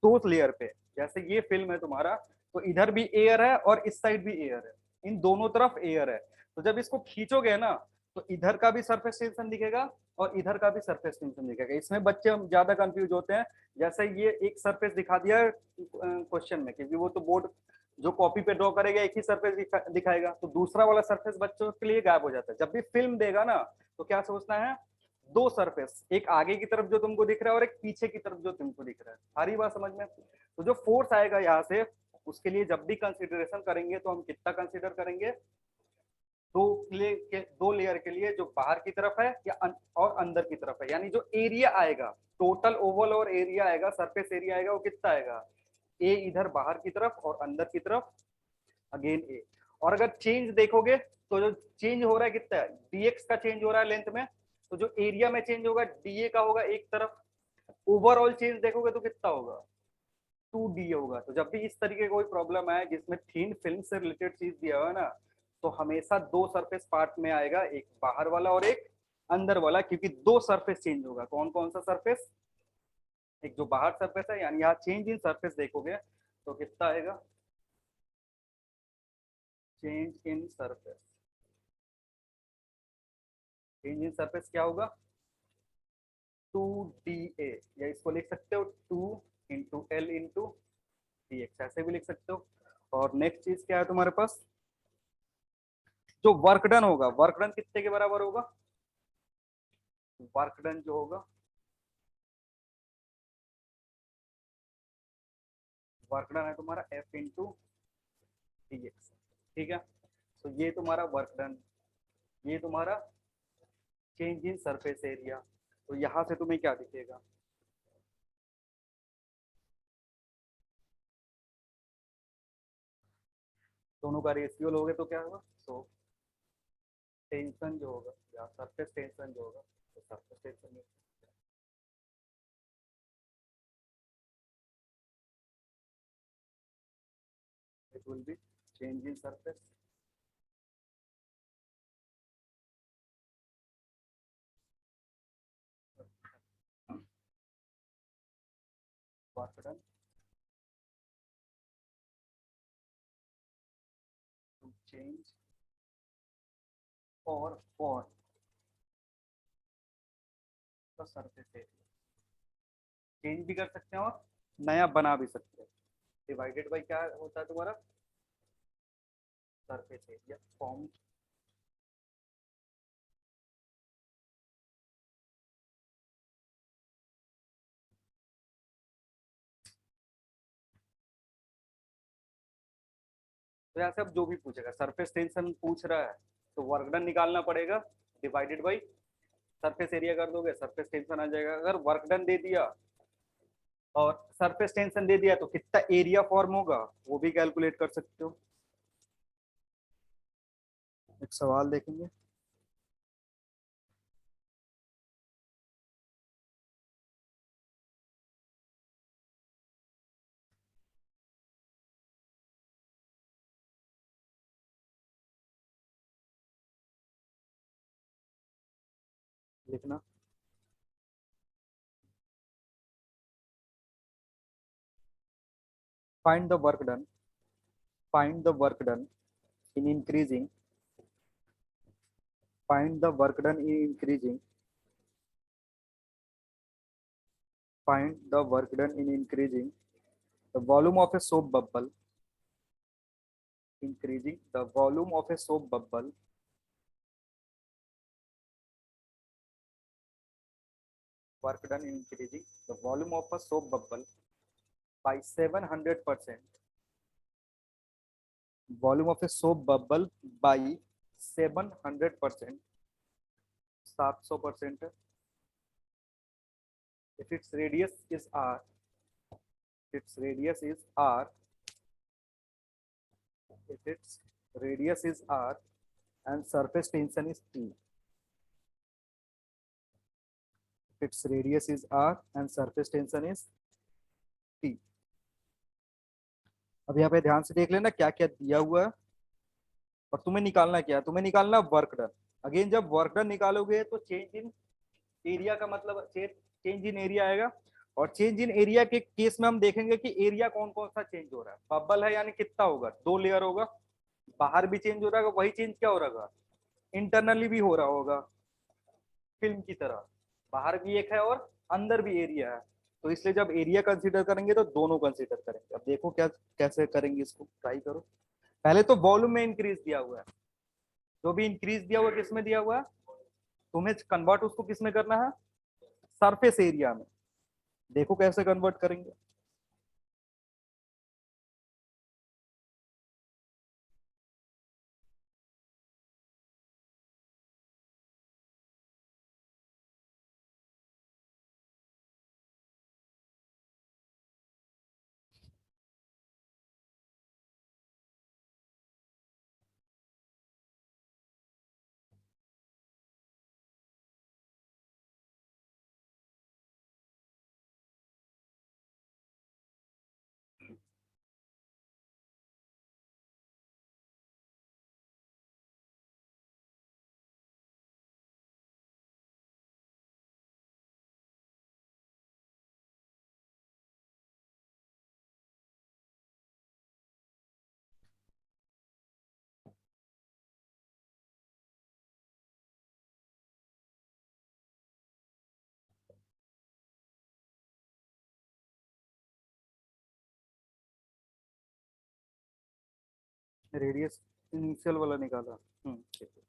दो लेयर पे। जैसे ये फिल्म है तुम्हारा, तो इधर भी एयर है और इस साइड भी एयर है, इन दोनों तरफ एयर है। तो जब इसको खींचोगे ना तो इधर का भी सरफेस टेंशन दिखेगा और इधर का भी सरफेस टेंशन दिखेगा। इसमें बच्चे हम ज्यादा कंफ्यूज होते हैं। जैसे ये एक सरफेस दिखा दिया क्वेश्चन में, क्योंकि वो तो बोर्ड जो कॉपी पे ड्रॉ करेगा एक ही सरफेस दिखाएगा, तो दूसरा वाला सरफेस बच्चों के लिए गायब हो जाता है। जब भी फिल्म देगा ना तो क्या सोचना है, दो सरफेस, एक आगे की तरफ जो तुमको दिख रहा है और एक पीछे की तरफ जो तुमको दिख रहा है। सारी बात समझ में। तो जो फोर्स आएगा यहाँ से, उसके लिए जब भी कंसिडरेशन करेंगे तो हम कितना कंसिडर करेंगे, दो लेयर के लिए, जो बाहर की तरफ है या और अंदर की तरफ है। यानी जो एरिया आएगा, टोटल ओवल और एरिया आएगा, सरफेस एरिया आएगा, वो कितना आएगा, ए इधर बाहर की तरफ और अंदर की तरफ अगेन ए। और अगर चेंज देखोगे तो जो चेंज हो रहा है कितना है, डीएक्स का चेंज हो रहा है लेंथ में, तो जो एरिया में चेंज होगा डीए का होगा एक तरफ। ओवरऑल चेंज देखोगे तो कितना होगा, 2D होगा। तो जब भी इस तरीके कोई प्रॉब्लम आए जिसमें थीन फिल्म से रिलेटेड चीज दिया हुआ है ना, तो हमेशा दो सरफेस पार्ट में आएगा, एक बाहर वाला और एक अंदर वाला, क्योंकि दो सरफेस चेंज होगा। कौन कौन सा सरफेस, एक जो बाहर सरफेस है, यानी यहाँ चेंज इन सरफेस देखोगे तो कितना आएगा, change in surface, change in surface क्या होगा, 2DA, या इसको लिख सकते हो 2 × L × dx, ऐसे भी लिख सकते हो। और नेक्स्ट चीज क्या है तुम्हारे पास, जो वर्क डन होगा, वर्क डन कितने के बराबर होगा, वर्क डन जो होगा, वर्क डन है तुम्हारा F × dx, ठीक है। तो ये तुम्हारा वर्क डन, ये तुम्हारा चेंज इन सरफेस एरिया। तो यहां से तुम्हें क्या दिखेगा, दोनों का रेशियो लोगे तो क्या होगा, तो टेंशन जो होगा या सरफेस टेंशन जो होगा, तो surface tension it will be change in surface work done to change और द सरफेस एरिया, चेंज भी कर सकते हैं और नया बना भी सकते हैं। डिवाइडेड बाई क्या होता है तुम्हारा, सरफेस एरिया फॉर्म। तो यहाँ से अब जो भी पूछेगा, सरफेस टेंशन पूछ रहा है तो वर्क डन निकालना पड़ेगा, डिवाइडेड बाई सरफेस एरिया कर दोगे, सरफेस टेंशन आ जाएगा। अगर वर्क डन दे दिया और सरफेस टेंशन दे दिया तो कितना एरिया फॉर्म होगा वो भी कैलकुलेट कर सकते हो। एक सवाल देखेंगे, लिखना। find the work done, find the work done in increasing, find the work done in increasing, find the work done in increasing the volume of a soap bubble, increasing the volume of a soap bubble work done in increasing the volume of a soap bubble by 700%, volume of a soap bubble by 700%, 700%, if its radius is r, its radius is r, if its radius is r and surface tension is T, if its radius is r and surface tension is T. अब यहाँ पे ध्यान से देख लेना क्या क्या दिया हुआ है और तुम्हें निकालना क्या है, तुम्हें निकालना वर्क डन। अगेन जब वर्क डन निकालोगे तो चेंज इन एरिया का मतलब चेंज इन एरिया आएगा, और चेंज इन एरिया के केस में हम देखेंगे कि एरिया कौन कौन सा चेंज हो रहा है। बबल है यानी कितना होगा, 2 लेयर होगा, बाहर भी चेंज हो रहा है, वही चेंज क्या हो रहा होगा, इंटरनली भी हो रहा होगा, फिल्म की तरह बाहर भी एक है और अंदर भी एरिया है। तो इसलिए जब एरिया कंसीडर करेंगे तो दोनों कंसीडर करेंगे। अब देखो क्या कैसे करेंगे, इसको ट्राई करो। पहले तो वॉल्यूम में इंक्रीज दिया हुआ है, जो भी इंक्रीज दिया हुआ है किसमें दिया हुआ है, तुम्हें कन्वर्ट उसको किसमें करना है, सरफेस एरिया में। देखो कैसे कन्वर्ट करेंगे। रेडियस इनिशियल वाला निकाला। ठीक है।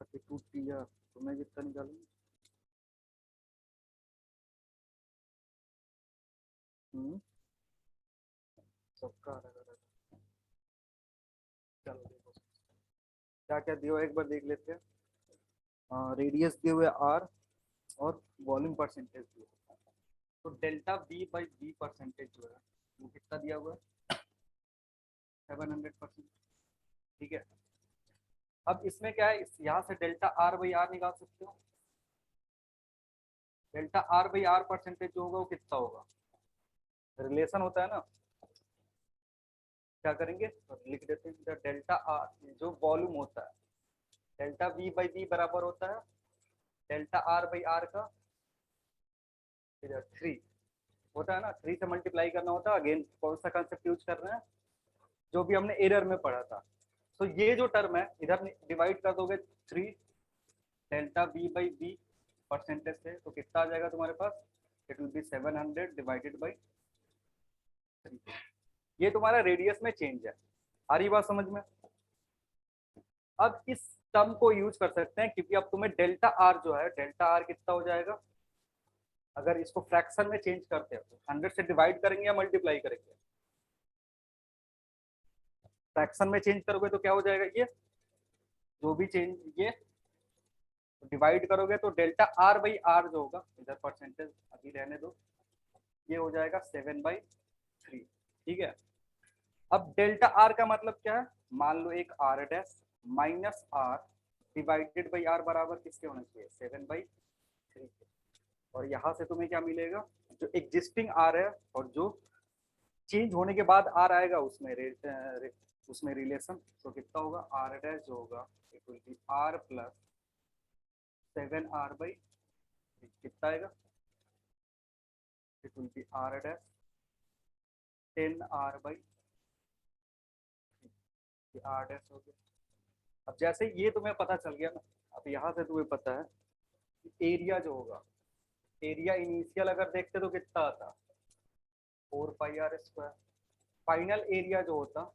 थर्टी टू टी आर तो मैं कितना निकालूंगा, सबका अलग अलग। चलो देखो क्या क्या दिया हुआ है, एक बार देख लेते हैं। रेडियस दिए हुए आर और वॉल्यूम परसेंटेज दिए हुए। तो delta V by V percentage जो है वो कितना दिया हुआ है, 700%। ठीक है। अब इसमें क्या है, यहाँ से डेल्टा आर बाई आर निकाल सकते हो। Delta R by R percentage जो होगा वो कितना होगा, रिलेशन होता है ना, क्या करेंगे तो लिख देते हैं डेल्टा आर जो वॉल्यूम होता है, डेल्टा वी बाई वी बराबर होता है डेल्टा आर बाई आर का 3 होता है ना, 3 से मल्टीप्लाई करना होता है। अगेन कौन सा कंसेप्ट यूज कर रहे हैं, जो भी हमने एरर में पढ़ा था। तो ये जो टर्म है इधर डिवाइड कर दोगे 3 delta V by V percentage से, तो कितना आ जाएगा तुम्हारे पास, it will be 700 divided by 3। ये तुम्हारा रेडियस में चेंज है। आ रही बात समझ में। अब इस टर्म को यूज कर सकते हैं क्योंकि अब तुम्हें डेल्टा आर जो है, डेल्टा आर कितना हो जाएगा, अगर इसको फ्रैक्शन में चेंज करते हैं तो 100 से डिवाइड करेंगे या मल्टीप्लाई करेंगे, फ्रैक्शन में चेंज करोगे तो क्या हो जाएगा, ये जो भी चेंज, ये डिवाइड करोगे तो डेल्टा आर बाई आर जो होगा, इधर परसेंटेज अभी रहने दो, ये हो जाएगा 7/3। ठीक है, अब डेल्टा आर का मतलब क्या है, मान लो एक R dash minus R divided by R बराबर किसके होना चाहिए, 7/3 के। और यहाँ से तुम्हें क्या मिलेगा, जो एग्जिस्टिंग आर है और जो चेंज होने के बाद आर आएगा उसमें रिलेशन, तो कितना होगा, आर डैश जो होगा it will be R plus 7r/3, कितना आएगा, it will be R dash 10r/3, R dash हो गया। अब जैसे ये तुम्हें पता चल गया ना, अब यहाँ से तुम्हें पता है कि एरिया जो होगा, एरिया इनिशियल अगर देखते तो कितना आता, 4πr²। फाइनल एरिया जो होता,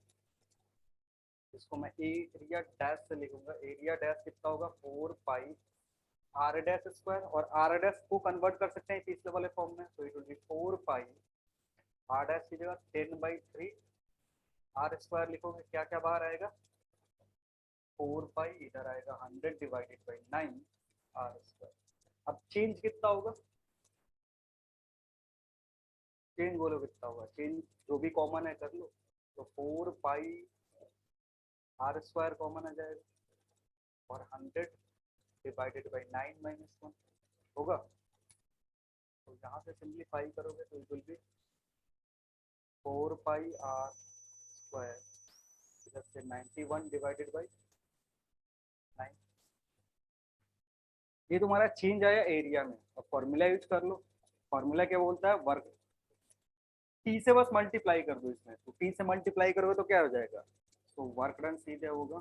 इसको मैं एरिया डैश से लिखूंगा, एरिया डैश कितना होगा, 4πr² और आर डैश को कन्वर्ट कर सकते हैं तीसरे वाले फॉर्म में, तो it will be 4π r dash की जगह 10/3 r² लिखोगे, क्या क्या बाहर आएगा, 4π, इधर आएगा 100/9 r²। अब चेंज कितना होगा, चेंज बोलो कितना होगा, चेंज जो भी कॉमन है कर लो, तो 4πr² कॉमन आ जाएगा और 100/9 -1 होगा, तो यहाँ से सिंप्लीफाई करोगे तो इट विल बी 4πr², इधर से 91/9। ये तुम्हारा चेंज आया एरिया में। अब फॉर्मूला यूज कर लो, फॉर्मूला क्या बोलता है, वर्क, टी से बस मल्टीप्लाई कर दो इसमें, तो टी से मल्टीप्लाई करोगे तो क्या हो जाएगा, तो वर्क डन सीधे होगा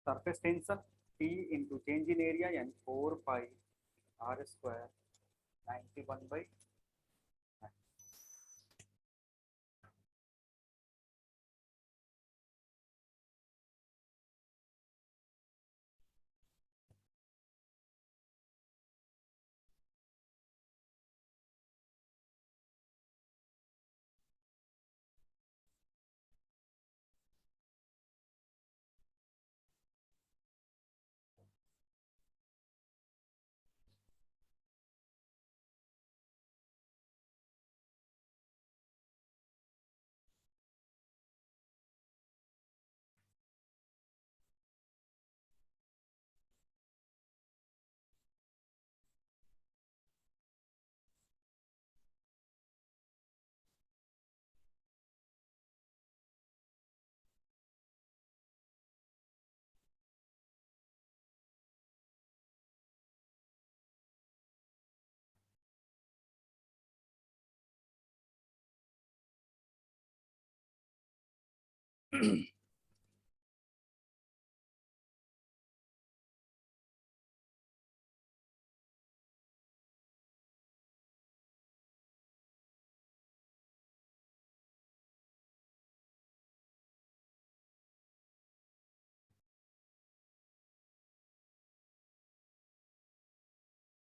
surface tension T into change in area, यानी 4πr² 91/9।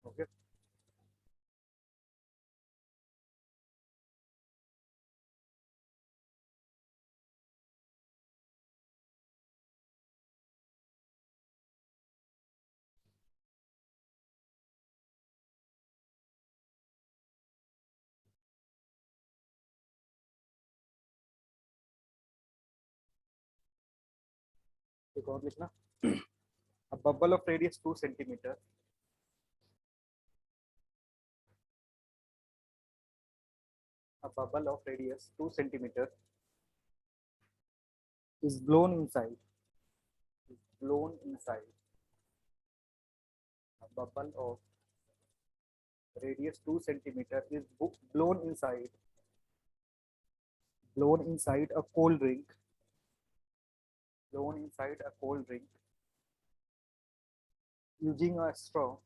ओके, एक और लिखना, a bubble of radius 2 centimeter, a bubble of radius 2 centimeter is blown inside, blown inside a bubble of radius 2 centimeter is blown inside, blown inside a cold drink, blown inside a cold drink using a straw,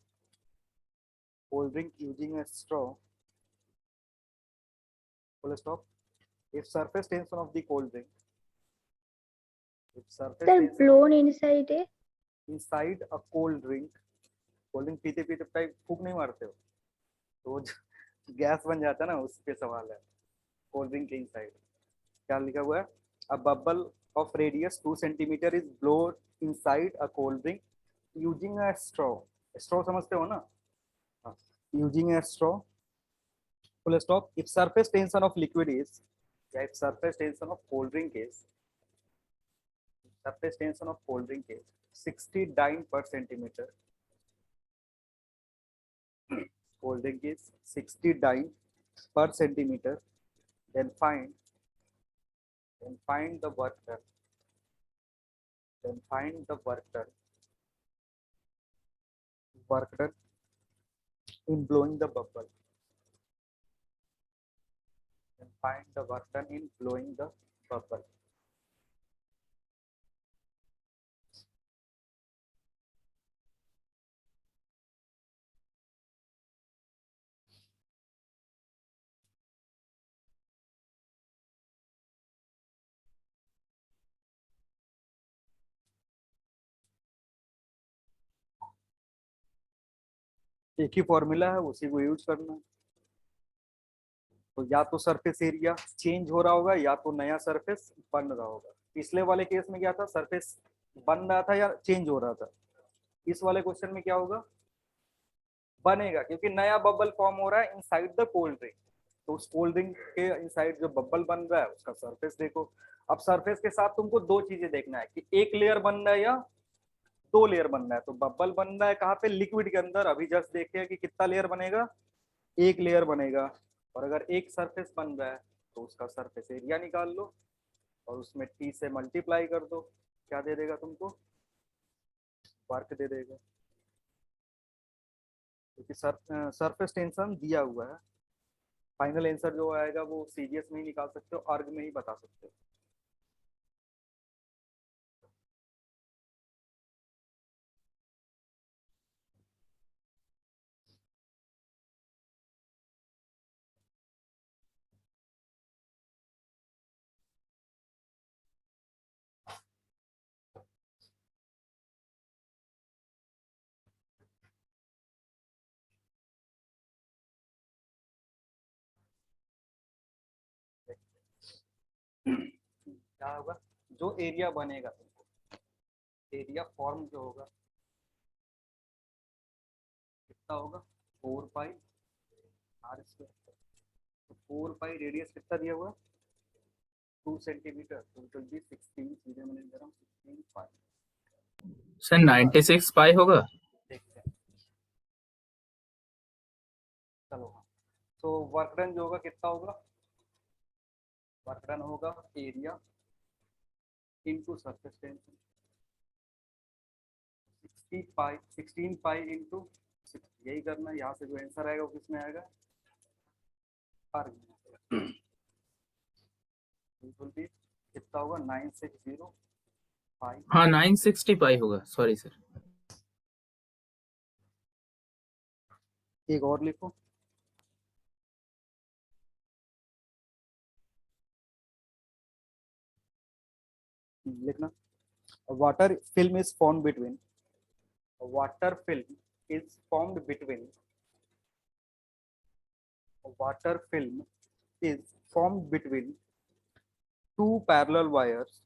cold drink using a straw, full stop. If surface tension of the cold drink, If surface Sir, tension blown inside a inside a cold drink, cold drink पीते पीते type फूक नहीं मारते हो, तो वो gas बन जाता है ना, उस पे सवाल है। कोल्ड ड्रिंक के इनसाइड क्या लिखा हुआ है? A bubble of radius 2 centimetre is blowed inside a cold drink using a straw. Straw समझते हो ना? हाँ, using a straw, full stop. If surface tension of liquid is, yeah, if surface tension of cold drink is, surface tension of cold drink is 60 dyne per centimeter, cold drink is 60 dyne per centimeter, then find the work done, then find the work done in blowing the bubble, then find the work done in blowing the bubble. एक ही formula है, उसी को use करना है। तो या तो surface area change हो रहा होगा या तो नया सरफेस बन रहा होगा। पिछले वाले केस में क्या था, सरफेस बन रहा था या चेंज हो रहा था? इस वाले क्वेश्चन में क्या होगा, बनेगा, क्योंकि नया बबल फॉर्म हो रहा है इनसाइड द कोल्ड ड्रिंक। तो उस कोल्ड ड्रिंक के इनसाइड जो बबल बन रहा है उसका सरफेस देखो। अब सरफेस के साथ तुमको दो चीजें देखना है कि एक लेयर बन रहा है या दो लेयर बन रहा है। तो बबल बन रहा है कहाँ पे, लिक्विड के अंदर। अभी जस्ट देखे कि कितना लेयर बनेगा, एक लेयर बनेगा। और अगर एक सरफेस बन रहा है तो उसका सरफेस एरिया निकाल लो और उसमें टी से मल्टीप्लाई कर दो, क्या दे देगा तुमको, वर्क दे देगा। क्योंकि सरफेस टेंशन दिया हुआ है। फाइनल आंसर जो आएगा वो सीजीएस में ही निकाल सकते हो, अर्ग में ही बता सकते हो। क्या होगा, जो एरिया बनेगा तुमको, एरिया फॉर्म जो होगा कितना होगा, 4 पाई आर स्क्वायर। तो 4 पाई रेडियस कितना दिया हुआ, 2 सेंटीमीटर, तो इट विल बी 16, सीधे मैंने दे रहा हूँ 16 पाई। सर 96 पाई होगा। देखते हैं, चलो हाँ। तो वर्क डन जो होगा कितना होगा, वर्क डन होगा area into surface tension, 16 pi into 6, यही करना है। यहाँ से जो आंसर आएगा वो किसमें आएगा, अर्ग में आएगा। बिल्कुल भी कितना होगा, 960 पाई। हाँ 960 पाई होगा, सॉरी सर। एक और लिखो, लिखना, water film is form between, water film is formed between, water film is formed between two parallel wires,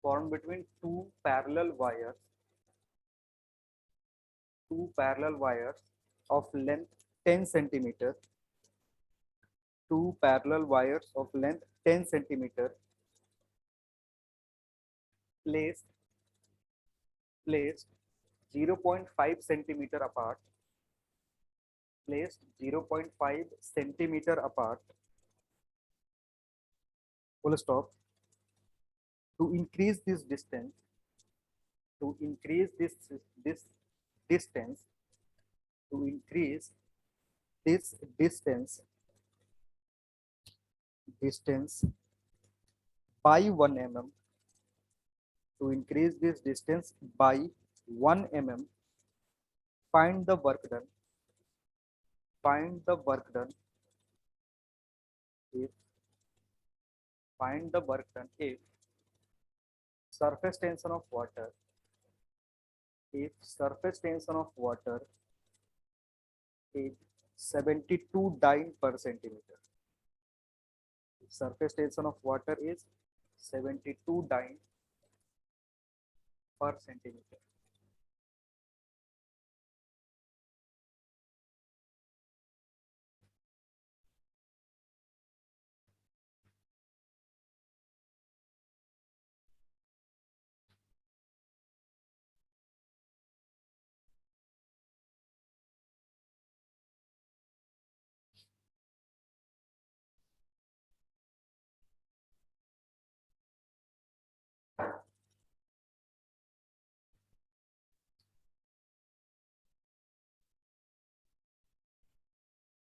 formed between two parallel wires of length 10 centimeter, two parallel wires of length 10 centimeter, placed 0.5 centimeter apart, placed 0.5 centimeter apart, full stop. To increase this distance, to increase this distance, to increase this distance by 1 mm, to increase this distance by 1 mm, find the work done, find the work done if, find the work done if surface tension of water, if surface tension of water is 72 dyne per centimeter, surface tension of water is 72 dyne per centimeter,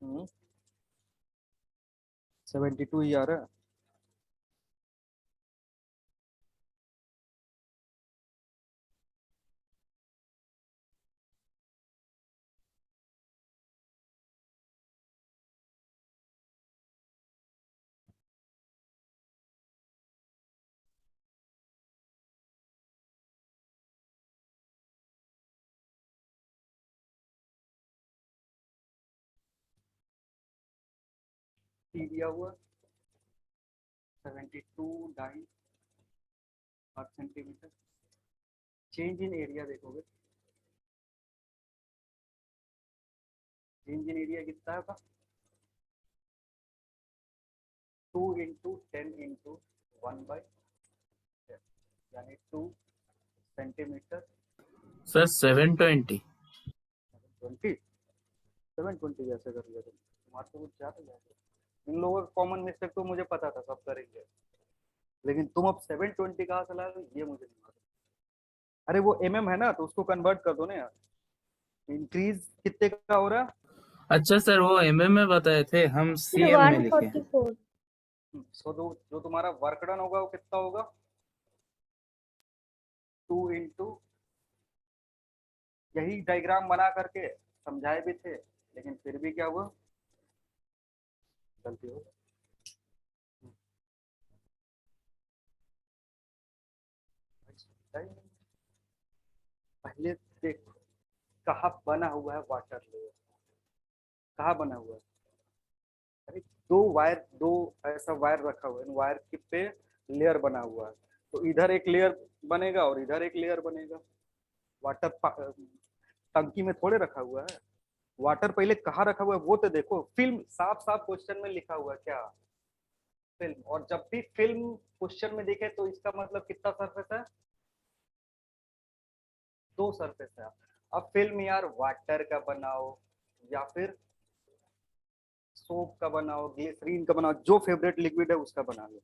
हम्म 72 ही आ रहा है। T दिया हुआ 72 dyne per centimeter, change in area देखोगे, change in area कितना है, 2 into 10 into 1 by 10, यानी 2 centimetre sir 720। 20 720 कैसे कर लिया तुम्हारे तो कुछ ज्यादा जाएगा। इन लोगों का कॉमन मिस्टेक तो मुझे पता था सब करेंगे, लेकिन तुम अब 720 कहाँ से ला रहे हो ये मुझे नहीं मालूम। अरे वो है ना, तो उसको कन्वर्ट कर दो ना यार। इंक्रीज कितने का हो रहा है? अच्छा सर, वो एमएम में बताए थे, हम सीएम में लिखे हैं। 144। सो जो तुम्हारा वर्क डन होगा वो कितना होगा, 2 इंटू, यही डायग्राम बना करके समझाए भी थे, लेकिन फिर भी क्या हुआ, गलती हो गई। पहले देखो कहाँ बना हुआ है वाटर लेयर, कहाँ बना हुआ है, अरे दो ऐसा वायर रखा हुआ है, वायर के पे लेयर बना हुआ है, तो इधर एक लेयर बनेगा और इधर एक लेयर बनेगा। वाटर टंकी में थोड़े रखा हुआ है, वाटर पहले कहाँ रखा हुआ है वो तो देखो, फिल्म साफ साफ क्वेश्चन में लिखा हुआ है क्या, फिल्म। और जब भी फिल्म क्वेश्चन में दिखे तो इसका मतलब कितना सरफेस है, 2 सरफेस है। अब फिल्म यार वाटर का बनाओ या फिर सोप का बनाओ, ग्लिसरीन का बनाओ, जो फेवरेट लिक्विड है उसका बना लो,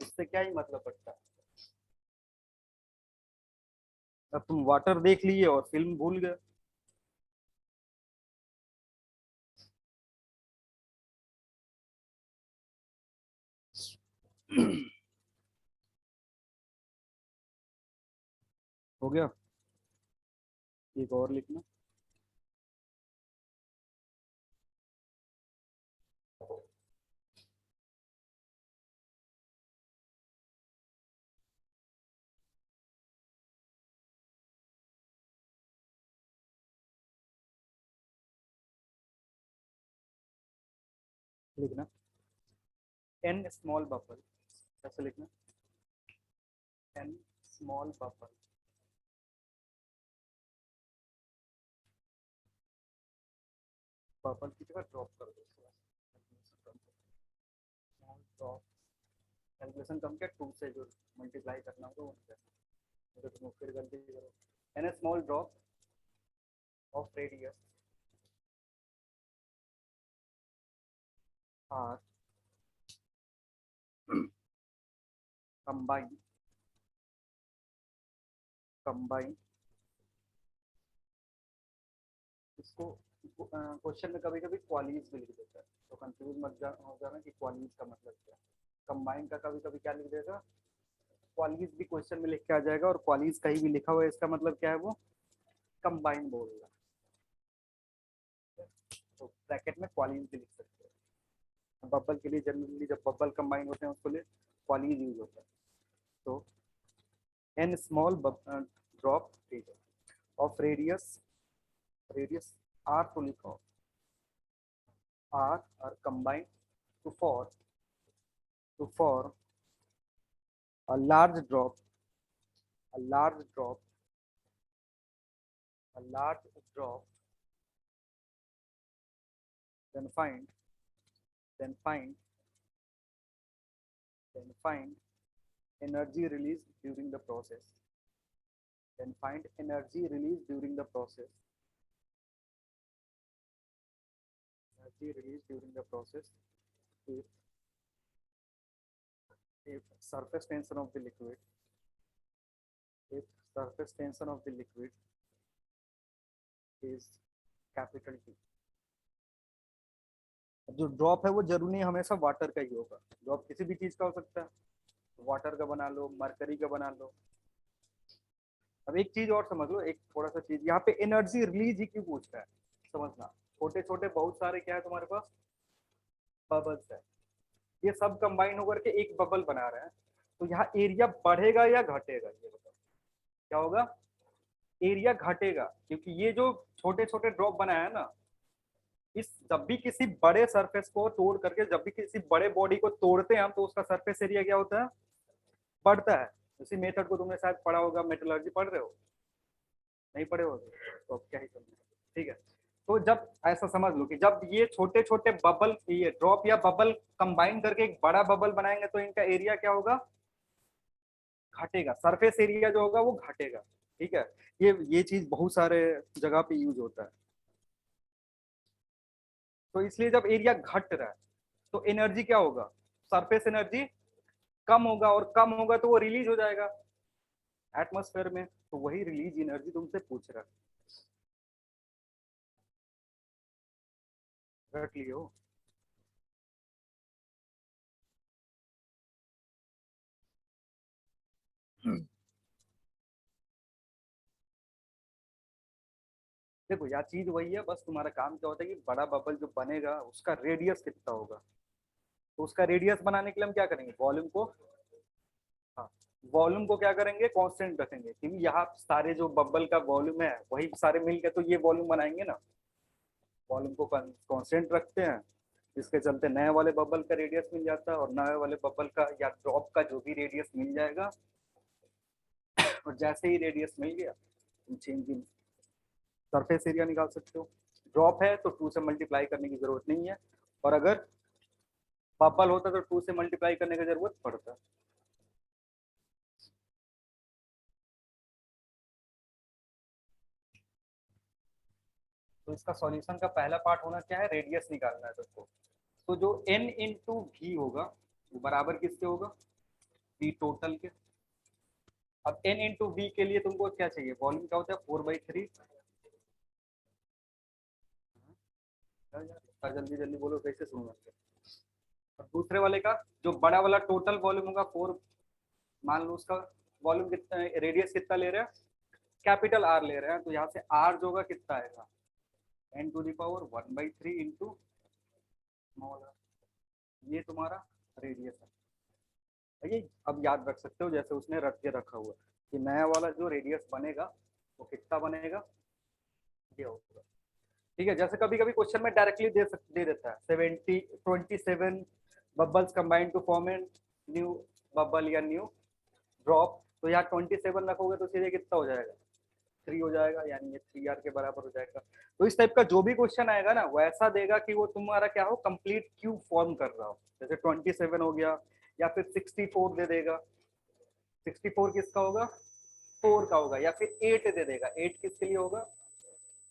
इससे क्या ही मतलब पड़ता है। अब तुम वाटर देख लिए और फिल्म भूल गए। हो गया, एक और लिखना, लिखना एन स्मॉल बबल, कैसे लिखना, एन स्मॉल बबल, बबल की जगह ड्रॉप कर दो, स्मॉल ड्रॉप, कैलकुलेशन कम क्या, 2 से जो मल्टीप्लाई करना होगा वो नहीं, तो तुम फिर गलती करो। An small drop of radius R combine combine, इसको क्वेश्चन में कभी कभी क्वालीज भी लिख देता है, तो कंफ्यूज मत हो जाना कि क्वालीज का मतलब क्या है। कंबाइन का कभी कभी क्या लिख देगा, क्वालीज भी क्वेश्चन में लिख के आ जाएगा, और क्वालीज कहीं भी लिखा हुआ है इसका मतलब क्या है, वो कंबाइन बोल रहा है, तो ब्रैकेट में क्वालीज भी लिख सकते हैं। बबल के लिए जनरली जब बबल कंबाइन होते हैं उसके लिए क्वालीज यूज होता है, तो n small drop, ठीक है, of radius r को लिखो, r are combined to form a large drop, a large drop, a large drop, then find energy released during the process, then find energy released during the process, energy released during the process if surface tension of the liquid, if surface tension of the liquid is capital T. अब जो drop है वो जरूरी नहीं हमेशा water का ही होगा, drop किसी भी चीज का हो सकता है, वाटर का बना लो, मरकरी का बना लो। अब एक चीज और समझ लो, एक थोड़ा सा चीज यहाँ पे एनर्जी रिलीज ही क्यों पूछ रहा है, समझना। छोटे छोटे बहुत सारे क्या है तुम्हारे पास, बबल्स है, ये सब कंबाइन होकर के एक बबल बना रहे हैं, तो यहाँ एरिया बढ़ेगा या घटेगा, ये बताओ क्या होगा, एरिया घटेगा, क्योंकि ये जो छोटे छोटे ड्रॉप बनाया है ना, इस जब भी किसी बड़े सरफेस को तोड़ करके, जब भी किसी बड़े बॉडी को तोड़ते हैं हम, तो उसका सरफेस एरिया क्या होता है, बढ़ता है। इसी मेथड को तुमने शायद पढ़ा होगा, मेटलर्जी पढ़ रहे हो, नहीं पढ़े हो तो अब क्या ही करना, ठीक है। तो जब ऐसा समझ लो कि जब ये छोटे छोटे बबल, ये ड्रॉप या बबल कंबाइन करके एक बड़ा बबल बनाएंगे, तो इनका एरिया क्या होगा, घटेगा, सरफेस एरिया जो होगा वो घटेगा, ठीक है। ये चीज बहुत सारे जगह पे यूज होता है। तो इसलिए जब एरिया घट रहा है तो एनर्जी क्या होगा, सरफेस एनर्जी कम होगा, और कम होगा तो वो रिलीज हो जाएगा एटमॉस्फेयर में, तो वही रिलीज एनर्जी तुमसे पूछ रहा है, रट लियो। देखो यार चीज वही है, बस तुम्हारा काम क्या होता है कि बड़ा बबल जो बनेगा उसका रेडियस कितना होगा, तो उसका रेडियस बनाने के लिए हम क्या करेंगे, वॉल्यूम को, हाँ, वॉल्यूम को क्या करेंगे, कांस्टेंट रखेंगे, क्योंकि यहाँ सारे जो बबल का वॉल्यूम है वही सारे मिलकर तो ये वॉल्यूम बनाएंगे ना, वॉल्यूम को कांस्टेंट रखते हैं, जिसके चलते नए वाले बबल का रेडियस मिल जाता है, और नए वाले बबल का या ड्रॉप का जो भी रेडियस मिल जाएगा, और जैसे ही रेडियस मिल गया तुम चेंज इन सरफेस एरिया निकाल सकते हो। ड्रॉप है तो 2 से मल्टीप्लाई करने की जरूरत नहीं है, और अगर बबल होता तो 2 से मल्टीप्लाई करने की जरूरत पड़ता। तो इसका सॉल्यूशन का पहला पार्ट होना क्या है, रेडियस निकालना है तुमको। तो जो n इंटू वी होगा वो बराबर किसके होगा, v टोटल के। अब n इंटू वी के लिए तुमको क्या चाहिए, वॉल्यूम क्या होता है, 4/3। जल्दी जल्दी बोलो, कैसे सुनूंगा। और दूसरे वाले का जो बड़ा वाला टोटल वॉल्यूम होगा 4, मान लो उसका वॉल्यूम कितना, रेडियस कितना ले रहे हैं, कैपिटल आर ले रहे हैं, तो यहाँ से आर जो होगा कितना आएगा, n⁻⅓ इंटू स्मॉल आर, ये तुम्हारा रेडियस है। ये अब याद रख सकते हो, जैसे उसने रख के रखा हुआ कि नया वाला जो रेडियस बनेगा वो कितना बनेगा, ये होगा, ठीक है। जैसे कभी कभी क्वेश्चन में डायरेक्टली दे देता है 27 bubbles combined to form an new bubble या न्यू ड्रॉप, तो यहाँ 27 रखोगे तो सीधे कितना हो जाएगा, 3 हो जाएगा, यानी ये 3r के बराबर हो जाएगा। तो इस टाइप का जो भी क्वेश्चन आएगा ना वो ऐसा देगा कि वो तुम्हारा क्या हो, कंप्लीट क्यूब फॉर्म कर रहा हो, जैसे 27 हो गया, या फिर 64 दे देगा, 64 किसका होगा, 4 का होगा, या फिर 8 दे देगा, 8 किसके लिए होगा,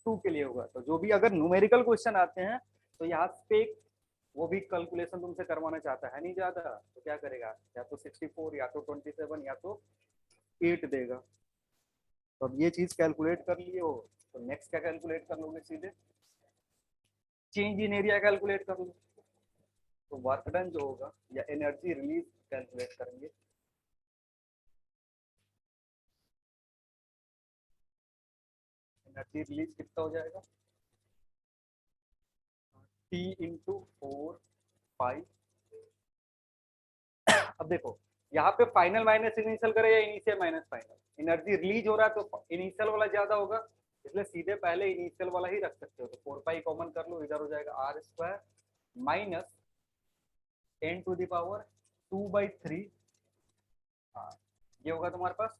2 के लिए होगा। तो जो भी अगर न्यूमेरिकल क्वेश्चन आते हैं तो यहाँ पे वो भी कैलकुलेशन तुमसे करवाना चाहता है नहीं ज्यादा, तो क्या करेगा, या तो 64 या तो 27 या तो 8 देगा। तो अब ये चीज कैलकुलेट कर लिए हो, तो नेक्स्ट क्या कैलकुलेट कर लोगे, सीधे चेंज इन एरिया कैलकुलेट कर लो। तो वर्क डन जो होगा या एनर्जी रिलीज कैलकुलेट करेंगे, एनर्जी रिलीज कितना हो जाएगा, T इंटू 4 5। अब देखो यहाँ पे फाइनल माइनस इनिशियल करे या initial minus final, energy release हो रहा है तो इनिशियल वाला ज्यादा होगा, इसलिए सीधे पहले इनिशियल वाला ही रख सकते हो। तो 4 पाई कॉमन कर लो, इधर हो जाएगा आर स्क्वायर माइनस 10⁻²/3। हाँ, ये होगा तुम्हारे पास।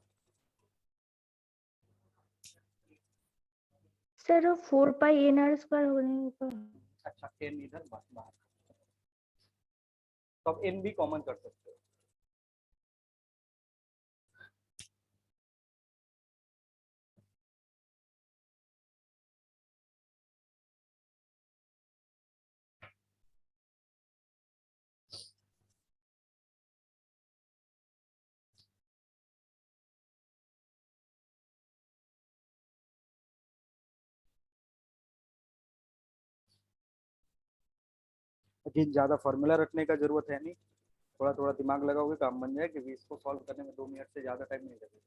सर वो 4 पाई NR² होने पर अच्छा, एन इधर बाहर, तो अब एन भी कॉमन कर सकते हो। लेकिन ज्यादा फॉर्मूला रखने का जरूरत है नहीं, थोड़ा थोड़ा दिमाग लगाओगे काम बन जाए, क्योंकि इसको सॉल्व करने में 2 मिनट से ज्यादा टाइम नहीं लगेगा।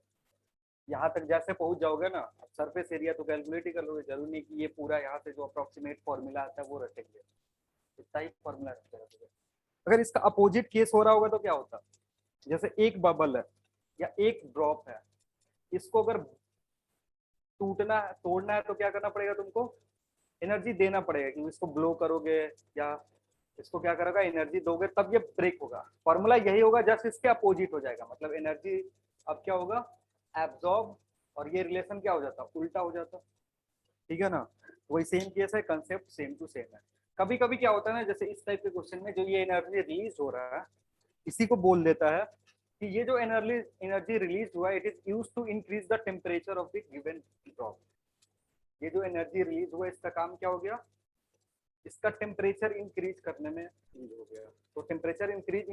यहाँ तक जैसे पहुंच जाओगे ना, सरफेस एरिया तो कैलकुलेट ही कर लोगे, जरूरी नहीं कि ये पूरा यहाँ से जो अप्रोक्सीमेट फॉर्मूला आता है वो रखेंगे, इतना ही फॉर्मूला रखेगा। अगर इसका अपोजिट केस हो रहा होगा तो क्या होता, जैसे एक बबल है या एक ड्रॉप है, इसको अगर टूटना है, तोड़ना है, तो क्या करना पड़ेगा तुमको, एनर्जी देना पड़ेगा, कि इसको ब्लो करोगे या इसको क्या करोगे, एनर्जी दोगे तब ये ब्रेक होगा। फॉर्मूला यही होगा, जस्ट इसके अपोजिट हो जाएगा, मतलब एनर्जी अब क्या होगा, एब्जॉर्ब, और ये रिलेशन क्या हो जाता, उल्टा हो जाता। ठीक है ना, वही सेम केस है, कंसेप्ट सेम टू सेम है। कभी कभी क्या होता है ना, जैसे इस टाइप के क्वेश्चन में जो ये एनर्जी रिलीज हो रहा है, इसी को बोल देता है कि ये जो एनर्जी रिलीज हुआ है, it is use to increase the temperature of the given drop. ये जो एनर्जी रिलीज हुआ, इसका काम क्या हो गया, इसका टेम्परेचर इंक्रीज करने में यूज हो गया। तो टेम्परेचर इंक्रीज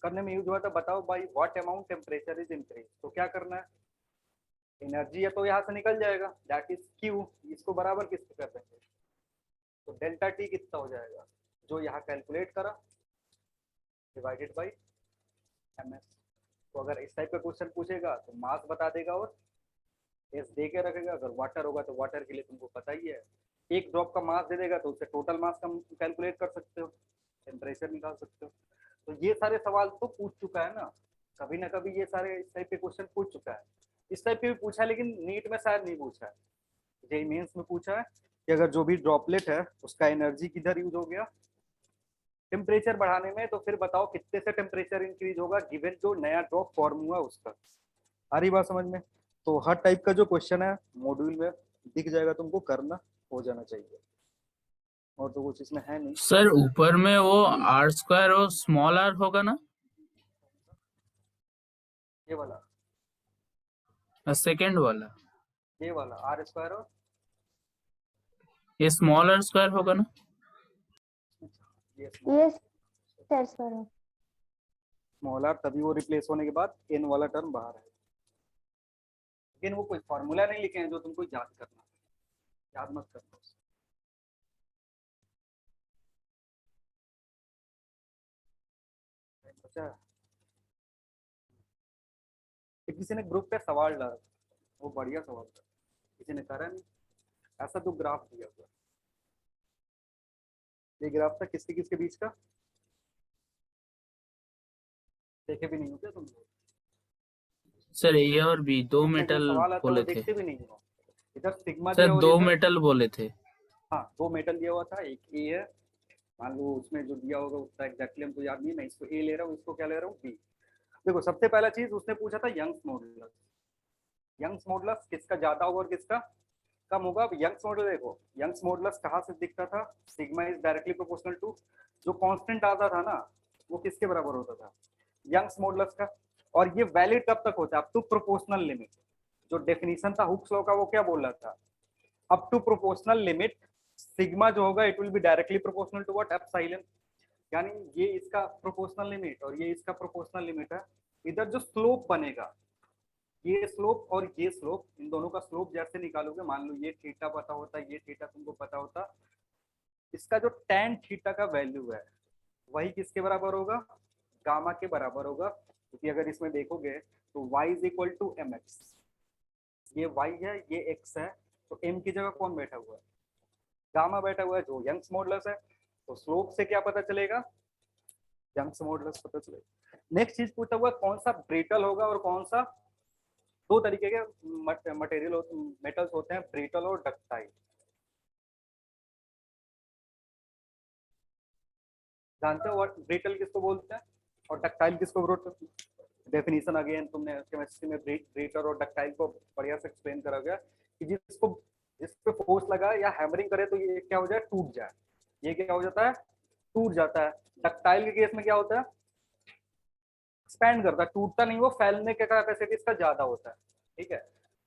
करने में यूज हुआ था, बताओ by what amount temperature is increase. तो क्या करना है, एनर्जी है तो यहाँ से निकल जाएगा, दैट इज क्यू, इसको बराबर किससे कर देंगे, तो डेल्टा टी कितना हो जाएगा, जो यहाँ कैलकुलेट करा डिवाइडेड बाई एम एस। तो अगर इस टाइप का क्वेश्चन पूछेगा तो मास बता देगा और एस दे के रखेगा। अगर वाटर होगा तो वाटर के लिए तुमको पता ही है, एक ड्रॉप का मास दे देगा तो उससे टोटल मास का कैलकुलेट कर सकते हो, टेम्परेचर निकाल सकते हो। तो ये सारे सवाल तो पूछ चुका है ना कभी ये सारे इस टाइप के क्वेश्चन पूछ चुका है। इस टाइप के भी पूछा है, लेकिन नीट में शायद नहीं पूछा है, जेईई मेंस में पूछा है कि अगर जो भी ड्रॉपलेट है उसका एनर्जी किधर यूज हो गया, टेम्परेचर बढ़ाने में, तो फिर बताओ कितने से टेम्परेचर इंक्रीज होगा गिवन जो नया ड्रॉप फॉर्म हुआ उसका। आ रही बात समझ में। तो हर टाइप का जो क्वेश्चन है मॉड्यूल में दिख जाएगा, तुमको करना हो जाना चाहिए, और तो कुछ इसमें है नहीं। सर ऊपर में वो R² और स्मॉल r होगा ना, ये वाला सेकेंड वाला, ये वाला आर स्क्वायर और ये स्मॉल r² होगा ना। ये ये सर सर स्मॉल आर, तभी वो रिप्लेस होने के बाद एन वाला टर्म बाहर है। लेकिन वो कोई फॉर्मूला नहीं लिखे हैं जो तुमको याद करना, याद मत करना उसे। अच्छा, किसी ने ग्रुप पे सवाल डाला, वो बढ़िया सवाल था, किसी ने करा नहीं, ऐसा तो ग्राफ दिया हुआ, ये ग्राफ था किसके किसके बीच का, देखे भी नहीं होते तुम लोग, सर ए और बी दो ऐसे जो मेटल सवाल आता है वो बोले थे। देखते भी नहीं हो। इधर सिग्मा सर दिया और दो इधर, मेटल बोले थे। हाँ 2 मेटल दिया हुआ था, एक ए है, मान लो उसमें जो दिया होगा उसका एग्जैक्टली हमको याद नहीं, मैं इसको ए ले रहा हूँ, इसको क्या ले रहा हूँ बी। देखो सबसे पहला चीज उसने पूछा था यंग्स मॉडुलस, यंग्स मॉडुलस किसका ज्यादा होगा और किसका कम होगा। अब यंग्स मॉडुलस देखो, यंग्स मॉडुलस कहाँ से दिखता था, sigma is directly proportional to, जो कांस्टेंट आता था ना वो किसके बराबर होता था, यंग्स मॉडुलस का। और ये वैलिड कब तक होता है, अप टू प्रोपोर्शनल लिमिट। जो डेफिनेशन था हुक्स लॉ का वो क्या बोल रहा था, up to proportional limit sigma जो होगा it will be directly proportional to what, epsilon. यानी ये इसका प्रोपोर्शनल लिमिट और ये इसका प्रोपोर्शनल लिमिट है। इधर जो स्लोप बनेगा, ये स्लोप और ये स्लोप, इन दोनों का स्लोप जैसे निकालोगे, मान लो ये थीटा पता होता, ये थीटा तुमको पता होता, इसका जो tan थीटा का वैल्यू है वही किसके बराबर होगा, गामा के बराबर होगा। क्योंकि अगर इसमें देखोगे तो y is equal to M X, ये y है ये x है, तो m की जगह कौन बैठा हुआ है, गामा बैठा हुआ है जो यंग्स मॉडुलस है। तो स्लोप से क्या पता चलेगा, यंग्स मॉडुलस पता चलेगा। नेक्स्ट चीज पूछा हुआ कौन सा ब्रिटल होगा और कौन सा, दो तरीके के मटेरियल मेटल्स होते हैं, ब्रिटल और डक्टाइल। जानते हो ब्रिटल किसको बोलते हैं और डक्टाइल किसको बोलते हैं? डेफिनेशन अगेन तुमने केमिस्ट्री में ब्रिटल और डक्टाइल को बढ़िया से एक्सप्लेन करा गया कि जिस पे फोर्स लगा या हैमरिंग करे तो ये क्या हो जाए, टूट जाए। ये क्या हो जाता है, टूट जाता है। डक्टाइल के केस में क्या होता है, एक्सपैंड करता है, टूटता नहीं, वो फैलने का कैपेसिटी इसका ज्यादा होता है। ठीक है,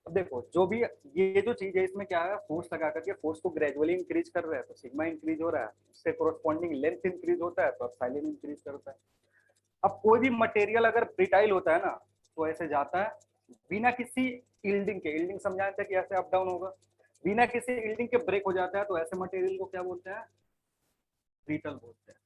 अब देखो जो भी ये जो चीज है इसमें क्या है, फोर्स लगा करके फोर्स को ग्रेजुअली इंक्रीज कर रहा है तो सिग्मा इंक्रीज हो रहा है, उससे कोरस्पॉन्डिंग लेंथ इंक्रीज होता है तो एप्सिलॉन इंक्रीज करता है। अब कोई भी मटेरियल अगर ब्रिटाइल होता है ना तो ऐसे जाता है बिना किसी इल्डिंग के, इल्डिंग समझाते हैं कि ऐसे अप डाउन होगा, बिना किसी इल्डिंग के ब्रेक हो जाता है तो ऐसे मटेरियल को क्या बोलते हैं, ब्रिटल बोलते हैं।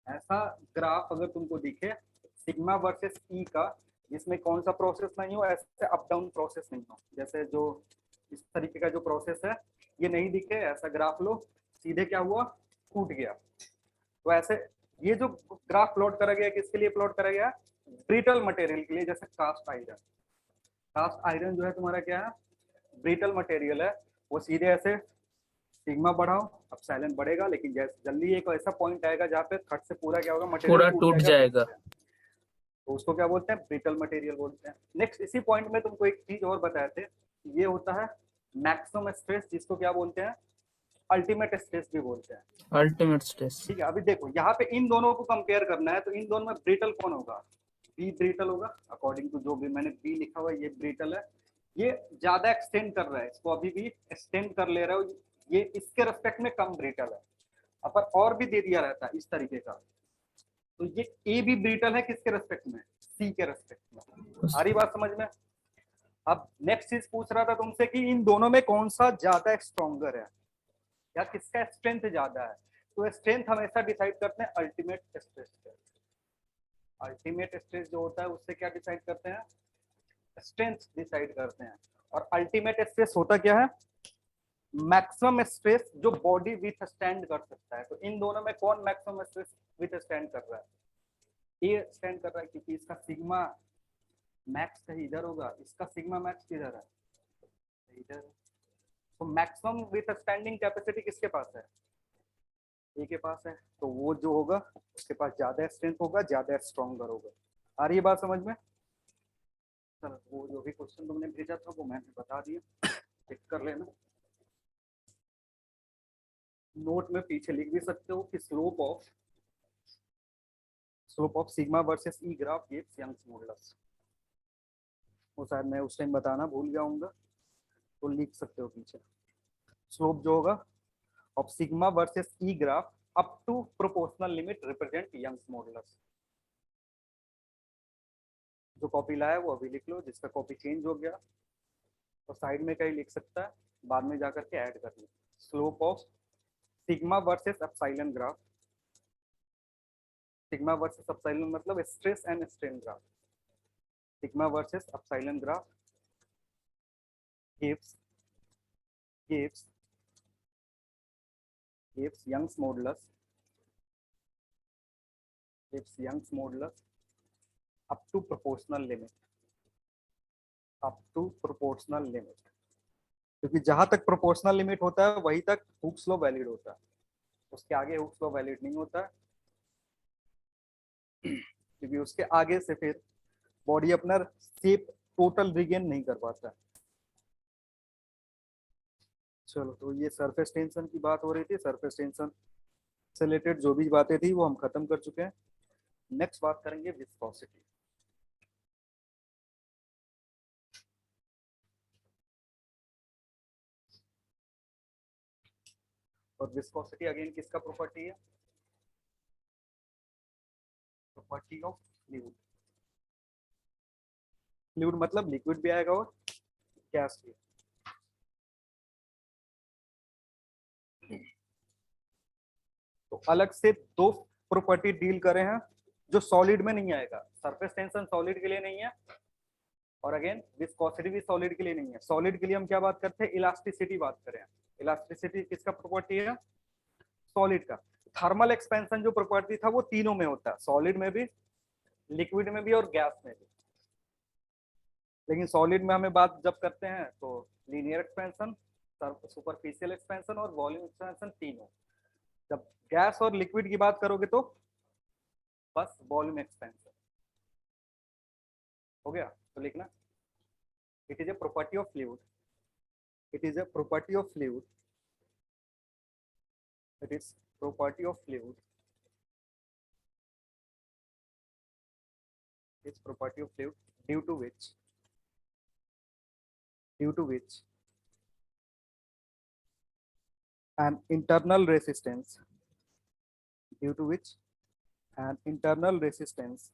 ऐसा ग्राफ अगर तुमको दिखे सिग्मा वर्सेस ई का, जिसमें कौन सा प्रोसेस नहीं हो, ऐसे अप डाउन प्रोसेस नहीं हो, जैसे जो इस तरीके का जो प्रोसेस है ये नहीं दिखे, ऐसा ग्राफ लो, सीधे क्या हुआ, टूट गया। तो ऐसे ये जो ग्राफ प्लॉट करा गया किसके लिए प्लॉट करा गया, ब्रिटल मटेरियल के लिए। जैसे कास्ट आयरन, कास्ट आयरन जो है तुम्हारा क्या है, ब्रिटल मटेरियल है, वो सीधे ऐसे सिग्मा बढ़ाओ अब साइलेंट बढ़ेगा, लेकिन जैसे जल्दी एक ऐसा पॉइंट आएगा जहाँ पे थर्ड से पूरा क्या होगा, मटेरियल पूरा टूट जाएगा। तो उसको क्या बोलते हैं, ब्रिटल मटेरियल बोलते हैं। नेक्स्ट इसी पॉइंट में तुमको एक चीज और बताए थे, ये होता है मैक्सिमम स्ट्रेस, जिसको क्या बोलते हैं, अल्टीमेट स्ट्रेस भी बोलते हैं। Ultimate stress. ठीक है, अभी देखो यहाँ पे इन दोनों को कंपेयर करना है तो इन दोनों में ब्रिटल कौन होगा, बी ब्रिटल होगा, अकॉर्डिंग टू जो भी मैंने बी लिखा हुआ है ये ब्रिटल है, ये ज्यादा एक्सटेंड कर रहा है, इसको अभी भी एक्सटेंड कर ले रहा है, ये इसके रेस्पेक्ट में कम ब्रिटल है। अपन और भी दे दिया रहता है इस तरीके का, तो ये ए भी ब्रिटल है किसके रेस्पेक्ट में, सी के रेस्पेक्ट में। आ रही बात समझ में? अब नेक्स्ट चीज पूछ रहा था तुमसे कि इन दोनों में कौन सा ज्यादा स्ट्रॉन्गर है या किसका स्ट्रेंथ ज्यादा है, तो स्ट्रेंथ हमेशा डिसाइड करते हैं अल्टीमेट स्ट्रेस से। अल्टीमेट स्ट्रेस जो होता है उससे क्या डिसाइड करते हैं, स्ट्रेंथ डिसाइड करते हैं। और अल्टीमेट स्ट्रेस होता क्या है, मैक्सिमम स्ट्रेस जो बॉडी विथ स्टैंड कर सकता है। तो इन दोनों में कौन मैक्सिमम स्ट्रेस विथ स्टैंड कर रहा है, ये स्टैंड कर रहा है, क्योंकि इसका सिग्मा मैक्स कहीं इधर होगा, इसका सिग्मा मैक्स किधर है, इधर। तो मैक्सिमम विथ स्टैंडिंग कैपेसिटी किसके पास है, ए के पास है, तो वो जो होगा उसके पास ज्यादा स्ट्रेंथ होगा, ज्यादा स्ट्रॉन्गर होगा। आ रही है बात समझ में? चलो वो जो भी क्वेश्चन तुमने भेजा था वो मैंने बता दिया, चेक कर लेना। नोट में पीछे लिख भी सकते हो कि slope of sigma versus E graph gives Young's modulus. वो शायद मैं उस टाइम बताना भूल जाऊंगा, तो लिख सकते हो पीछे। स्लोप जो होगा of sigma versus E graph up to proportional limit represent Young's modulus. जो कॉपी लाया वो अभी लिख लो, जिसका कॉपी चेंज हो गया तो साइड में कहीं लिख सकता है, बाद में जाकर के ऐड कर लो। Slope of sigma versus epsilon graph, sigma versus epsilon मतलब stress and strain graph, sigma versus epsilon graph gives Young's modulus up to proportional limit, क्योंकि जहां तक प्रोपोर्शनल लिमिट होता है वहीं तक हुक्स लॉ वैलिड होता है, उसके आगे हुक्स लॉ वैलिड नहीं होता है, क्योंकि उसके आगे से फिर बॉडी अपना शेप टोटल रिगेन नहीं कर पाता है। चलो, तो ये सरफेस टेंशन की बात हो रही थी, सरफेस टेंशन से रिलेटेड जो भी बातें थी वो हम खत्म कर चुके हैं। नेक्स्ट बात करेंगे विस्कोसिटी। और विस्कोसिटी अगेन किसका प्रॉपर्टी है, प्रॉपर्टी ऑफ फ्लूइड। फ्लूइड मतलब लिक्विड भी आएगा और गैस भी। तो अलग से दो प्रॉपर्टी डील करे हैं जो सॉलिड में नहीं आएगा। सरफेस टेंशन सॉलिड के लिए नहीं है और अगेन विस्कोसिटी भी सॉलिड के लिए नहीं है। सॉलिड के लिए हम क्या बात करते हैं, इलास्टिसिटी बात करें। इलास्टिसिटी किसका प्रॉपर्टी है, सॉलिड का। थर्मल एक्सपेंशन जो प्रॉपर्टी था वो तीनों में होता है, सॉलिड में भी, लिक्विड में भी और गैस में भी। लेकिन सॉलिड में हमें बात जब करते हैं तो लीनियर एक्सपेंशन, सुपरफिशियल एक्सपेंशन और वॉल्यूम एक्सपेंशन तीनों। जब गैस और लिक्विड की बात करोगे तो बस वॉल्यूम एक्सपेंशन। हो गया? तो लिखना, it is a property of fluid, it is a property of fluid, it is property of fluid, is property of fluid due to which an internal resistance, due to which an internal resistance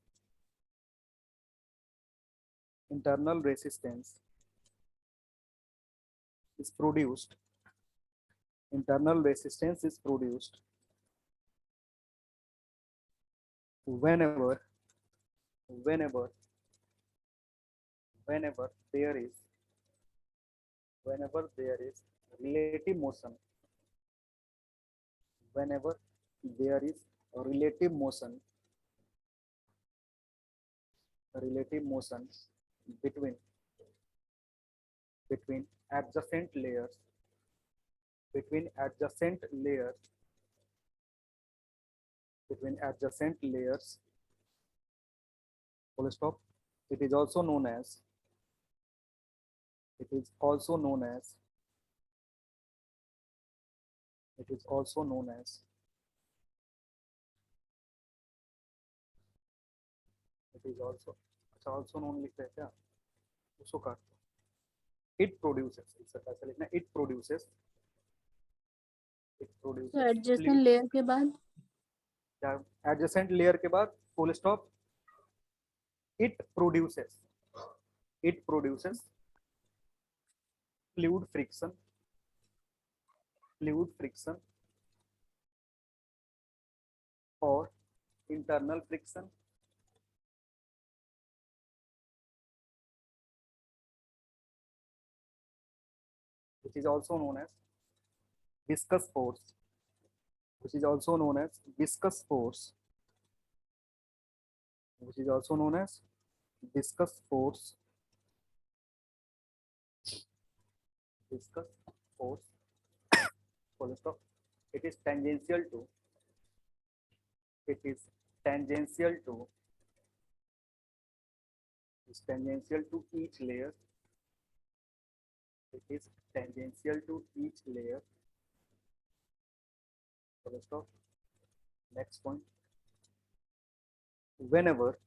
is produced, internal resistance is produced whenever whenever whenever there is relative motion, whenever there is relative motion between adjacent layers, between adjacent layers, full stop. It is also known as it is also known as it's also known लिखते हैं क्या उसको काट दो। it produces, इससे कैसे लिखना है, it produces तो एडजेसेंट fluid। लेयर के बाद क्या एडजेसेंट लेयर के बाद full stop, it produces fluid friction or internal friction which is also known as viscous force, which is also known as viscous force, which is also known as viscous force, viscous force, full stop. It is tangential to is tangential to each layer, it is tangential to each layer, full stop. Next point, whenever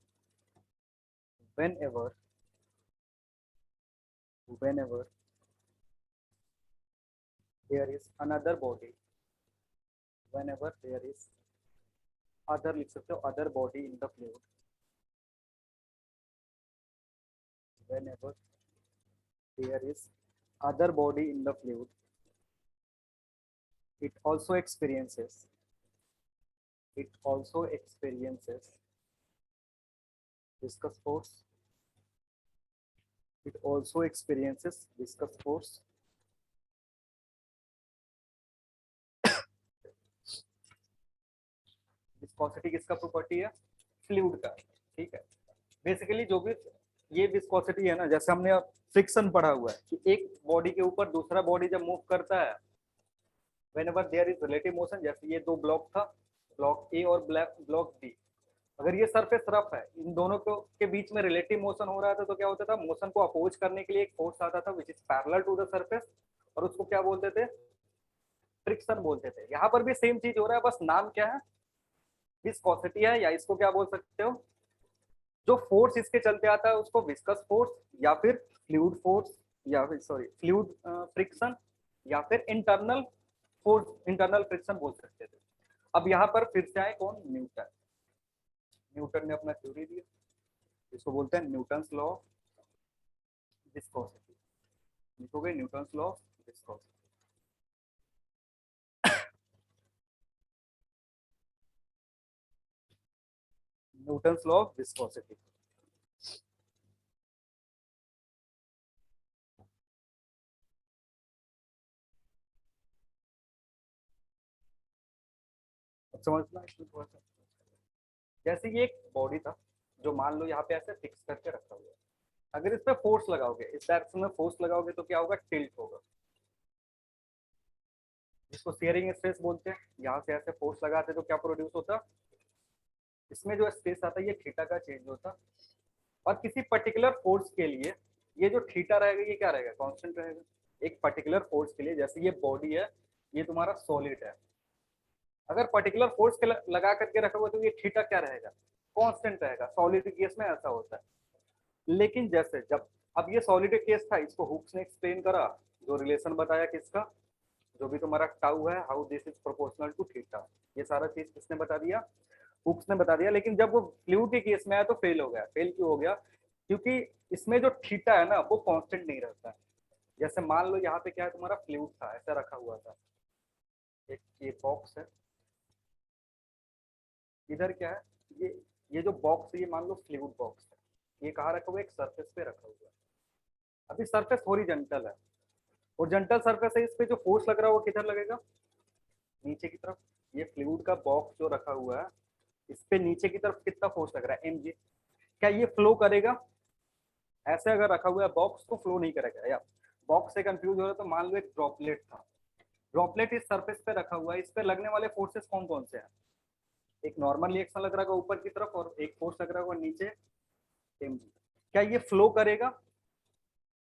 there is another body, whenever there is other लिख सकते हो other body in the fluid, whenever there is other body in the fluid, it also experiences viscous force, it also experiences viscous force viscosity किसका property है, fluid का। ठीक है, basically जो भी ये विस्कोसिटी है ना, जैसे हमने फ्रिक्शन पढ़ा हुआ है कि एक बॉडी के ऊपर दूसरा बॉडी जब मूव करता है, whenever there is relative motion, जैसे ये दो ब्लॉक था, ब्लॉक ए और ब्लॉक बी, अगर ये सरफेस रफ है, इन दोनों के बीच में रिलेटिव मोशन हो रहा था, तो क्या होता था, मोशन को अपोज करने के लिए एक फोर्स आता था which is parallel to the surface, और उसको क्या बोलते थे, फ्रिक्शन बोलते थे। यहाँ पर भी सेम चीज हो रहा है, बस नाम क्या है, विस्कोसिटी है, या इसको क्या बोल सकते हो, जो फोर्स इसके चलते आता है उसको विस्कस फोर्स या फिर फ्लूइड फोर्स या फिर फ्लूइड फ्रिक्शन या फिर इंटरनल फोर्स, इंटरनल फ्रिक्शन बोल सकते थे। अब यहाँ पर फिर से आए कौन, न्यूटन ने अपना थ्योरी दिया, इसको बोलते हैं न्यूटन्स लॉ ऑफ विस्कोसिटी, लिखोगे Newton's law of viscosity. Newton's law of viscosity. समझना इसमें थोड़ा सा। जैसे ये एक बॉडी था जो मान लो यहाँ पे ऐसे फिक्स करके रखा हुआ है, अगर इस पे फोर्स लगाओगे, इस डायरेक्शन में फोर्स लगाओगे तो क्या होगा, टिल्ट होगा, जिसको शियरिंग स्ट्रेस बोलते हैं। यहाँ से ऐसे फोर्स लगाते तो क्या प्रोड्यूस होता, इसमें जो स्ट्रेस आता है ये थीटा का चेंज होता। और किसी पर्टिकुलर फोर्स के लिए ये जो थीटा रहेगा ये क्या रहेगा, कांस्टेंट रहेगा। एक पर्टिकुलर फोर्स के लिए, जैसे ये बॉडी है, ये तुम्हारा सॉलिड है, अगर पर्टिकुलर फोर्स के लगा करके रखोगे तो ये थीटा क्या रहेगा, कांस्टेंट रहेगा। सॉलिड केस में ऐसा होता है। लेकिन जैसे जब अब ये सॉलिड केस था, इसको हुक्स ने एक्सप्लेन करा, जो रिलेशन बताया किसका, जो भी तुम्हारा टाउ है, how this is proportional to theta, ये सारा चीज किसने बता दिया, हुक्स ने बता दिया। लेकिन जब वो फ्लूइड के केस में आया तो फेल हो गया। फेल क्यों हो गया, क्योंकि इसमें जो थीटा है ना वो कांस्टेंट नहीं रहता है। जैसे मान लो यहाँ पे क्या है, तुम्हारा फ्लूइड था, ऐसा रखा हुआ था, एक ये बॉक्स है, इधर क्या है, ये जो बॉक्स है ये मान लो फ्लूइड बॉक्स है, ये कहाँ रखा हुआ है, एक सरफेस पे रखा हुआ है। अभी सरफेस हॉरिजॉन्टल है, हॉरिजॉन्टल सरफेस है, इस पे जो फोर्स लग रहा है वो किधर लगेगा, नीचे की तरफ। ये फ्लूइड का बॉक्स जो रखा हुआ है, इस पे नीचे की तरफ कितना फोर्स लग रहा है, mg। क्या ये फ्लो करेगा, ऐसे अगर रखा हुआ है बॉक्स तो फ्लो नहीं करेगा। या बॉक्स से कंफ्यूज हो रहा है तो मान लो एक ड्रॉपलेट था, ड्रॉपलेट इस सरफेस पे रखा हुआ है, इस पे लगने वाले फोर्सेस कौन कौन से हैं, एक नॉर्मल रिएक्शन लग रहा होगा ऊपर की तरफ और एक फोर्स लग रहा होगा नीचे, mg। क्या ये फ्लो करेगा,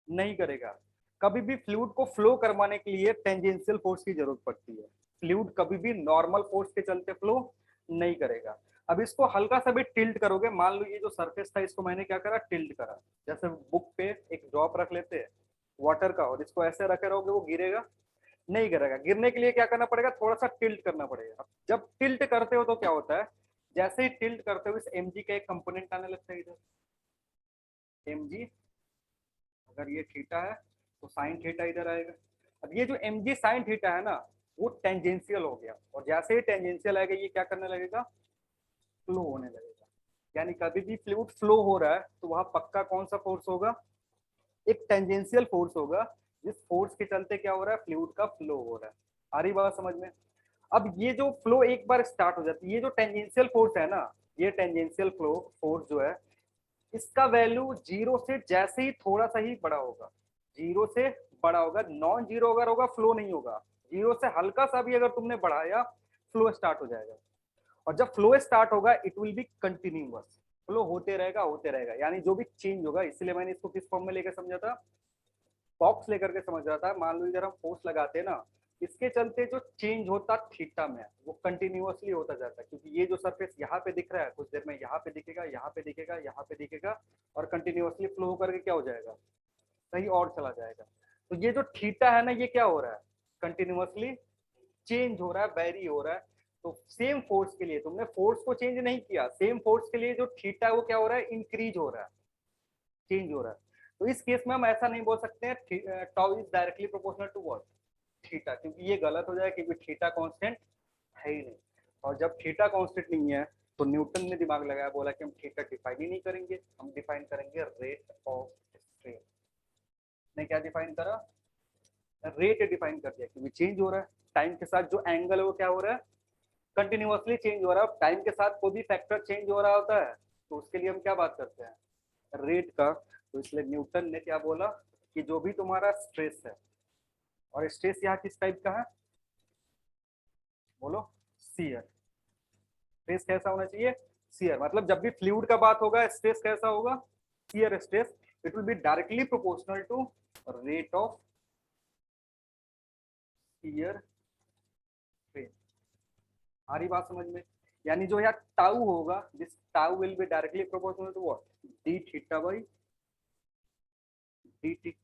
नहीं करेगा। कभी भी फ्लूइड को फ्लो करवाने के लिए टेंजेंशियल फोर्स की जरूरत पड़ती है। फ्लूइड कभी भी नॉर्मल फोर्स के चलते फ्लो नहीं करेगा। अब इसको हल्का सा भी टिल्ट करोगे, मान लो ये जो सरफेस था इसको मैंने क्या करा, टिल्ट करा, जैसे बुक पे एक ड्रॉप रख लेते हैं वाटर का और इसको ऐसे रखे रहोगे, वो गिरेगा, नहीं गिरेगा। गिरने के लिए क्या करना पड़ेगा, थोड़ा सा टिल्ट करना पड़ेगा। जब टिल्ट करते हो तो क्या होता है, जैसे ही टिल्ट करते हो इस mg का एक कंपोनेंट आने लगता है इधर, mg। अगर ये थीटा है तो साइन थीटा इधर आएगा। अब ये जो mg साइन थीटा है ना वो टेंजेंशियल हो गया, और जैसे ही टेंजेंशियल आएगा ये क्या करने लगेगा, फ्लो होने लगेगा। यानी कभी भी फ्लूइड फ्लो हो रहा है तो वहां पक्का कौन सा फोर्स होगा, एक टेंजेंशियल फोर्स होगा, जिस फोर्स के चलते क्या हो रहा है, फ्लूइड का फ्लो हो रहा है। आ रही बात समझ में। अब ये जो फ्लो एक बार स्टार्ट हो जाती है, ये जो टेंजेंशियल फोर्स है ना, ये टेंजेंशियल फ्लो फोर्स जो है, इसका वैल्यू जीरो से जैसे ही थोड़ा सा ही बड़ा होगा, जीरो से बड़ा होगा, नॉन जीरो अगर होगा फ्लो नहीं होगा, जीरो से हल्का सा भी अगर तुमने बढ़ाया फ्लो स्टार्ट हो जाएगा। और जब फ्लो स्टार्ट होगा it will B continuous, flow होते रहेगा होते रहेगा, यानी जो भी चेंज होगा। इसलिए मैंने इसको किस फॉर्म में लेकर समझा था, बॉक्स लेकर के समझ रहा था। मान लो इधर हम फोर्स लगाते हैं ना, इसके चलते जो चेंज होता थीटा में वो कंटिन्यूअसली होता जाता है, क्योंकि ये जो सरफेस यहाँ पे दिख रहा है कुछ देर में यहाँ पे दिखेगा, यहाँ पे दिखेगा, यहाँ पे दिखेगा, और कंटिन्यूअसली फ्लो होकर के क्या हो जाएगा, कहीं और चला जाएगा। तो ये जो थीटा है ना ये क्या हो रहा है, कंटिन्यूअसली चेंज हो रहा है, वेरी हो रहा है। तो सेम फोर्स के लिए तुमने फोर्स को चेंज नहीं किया, सेम फोर्स के लिए जो थीटा है वो क्या हो रहा है, इंक्रीज हो रहा है, चेंज हो रहा है। तो इस केस में हम ऐसा नहीं बोल सकते हैं tau is directly proportional to what, theta, क्योंकि ये गलत हो जाएगा, क्योंकि थीटा कांस्टेंट है ही नहीं। और जब थीटा कांस्टेंट नहीं है तो न्यूटन ने दिमाग लगाया, बोला कि हम थीटा डिफाइन ही नहीं करेंगे, हम डिफाइन करेंगे रेट ऑफ स्ट्रेन। ने क्या डिफाइन करा, रेट डिफाइन कर दिया, क्योंकि चेंज हो रहा है टाइम के साथ, जो एंगल है वो क्या हो रहा है, कंटिन्यूअसली चेंज हो रहा है। टाइम के साथ कोई भी फैक्टर चेंज हो रहा होता है तो उसके लिए हम क्या बात करते हैं, रेट का। तो इसलिए न्यूटन ने क्या बोला कि जो भी तुम्हारा स्ट्रेस है, और स्ट्रेस यहाँ किस टाइप का है, बोलो, शियर। स्ट्रेस कैसा होना चाहिए, शियर। मतलब जब भी फ्लूइड का बात होगा स्ट्रेस कैसा होगा, shear stress. It will be directly proportional to rate of shear strain. आ रही बात समझ में। यानी जो यहाँ टाउ होगा, this tau will be directly proportional to what, d theta by d t.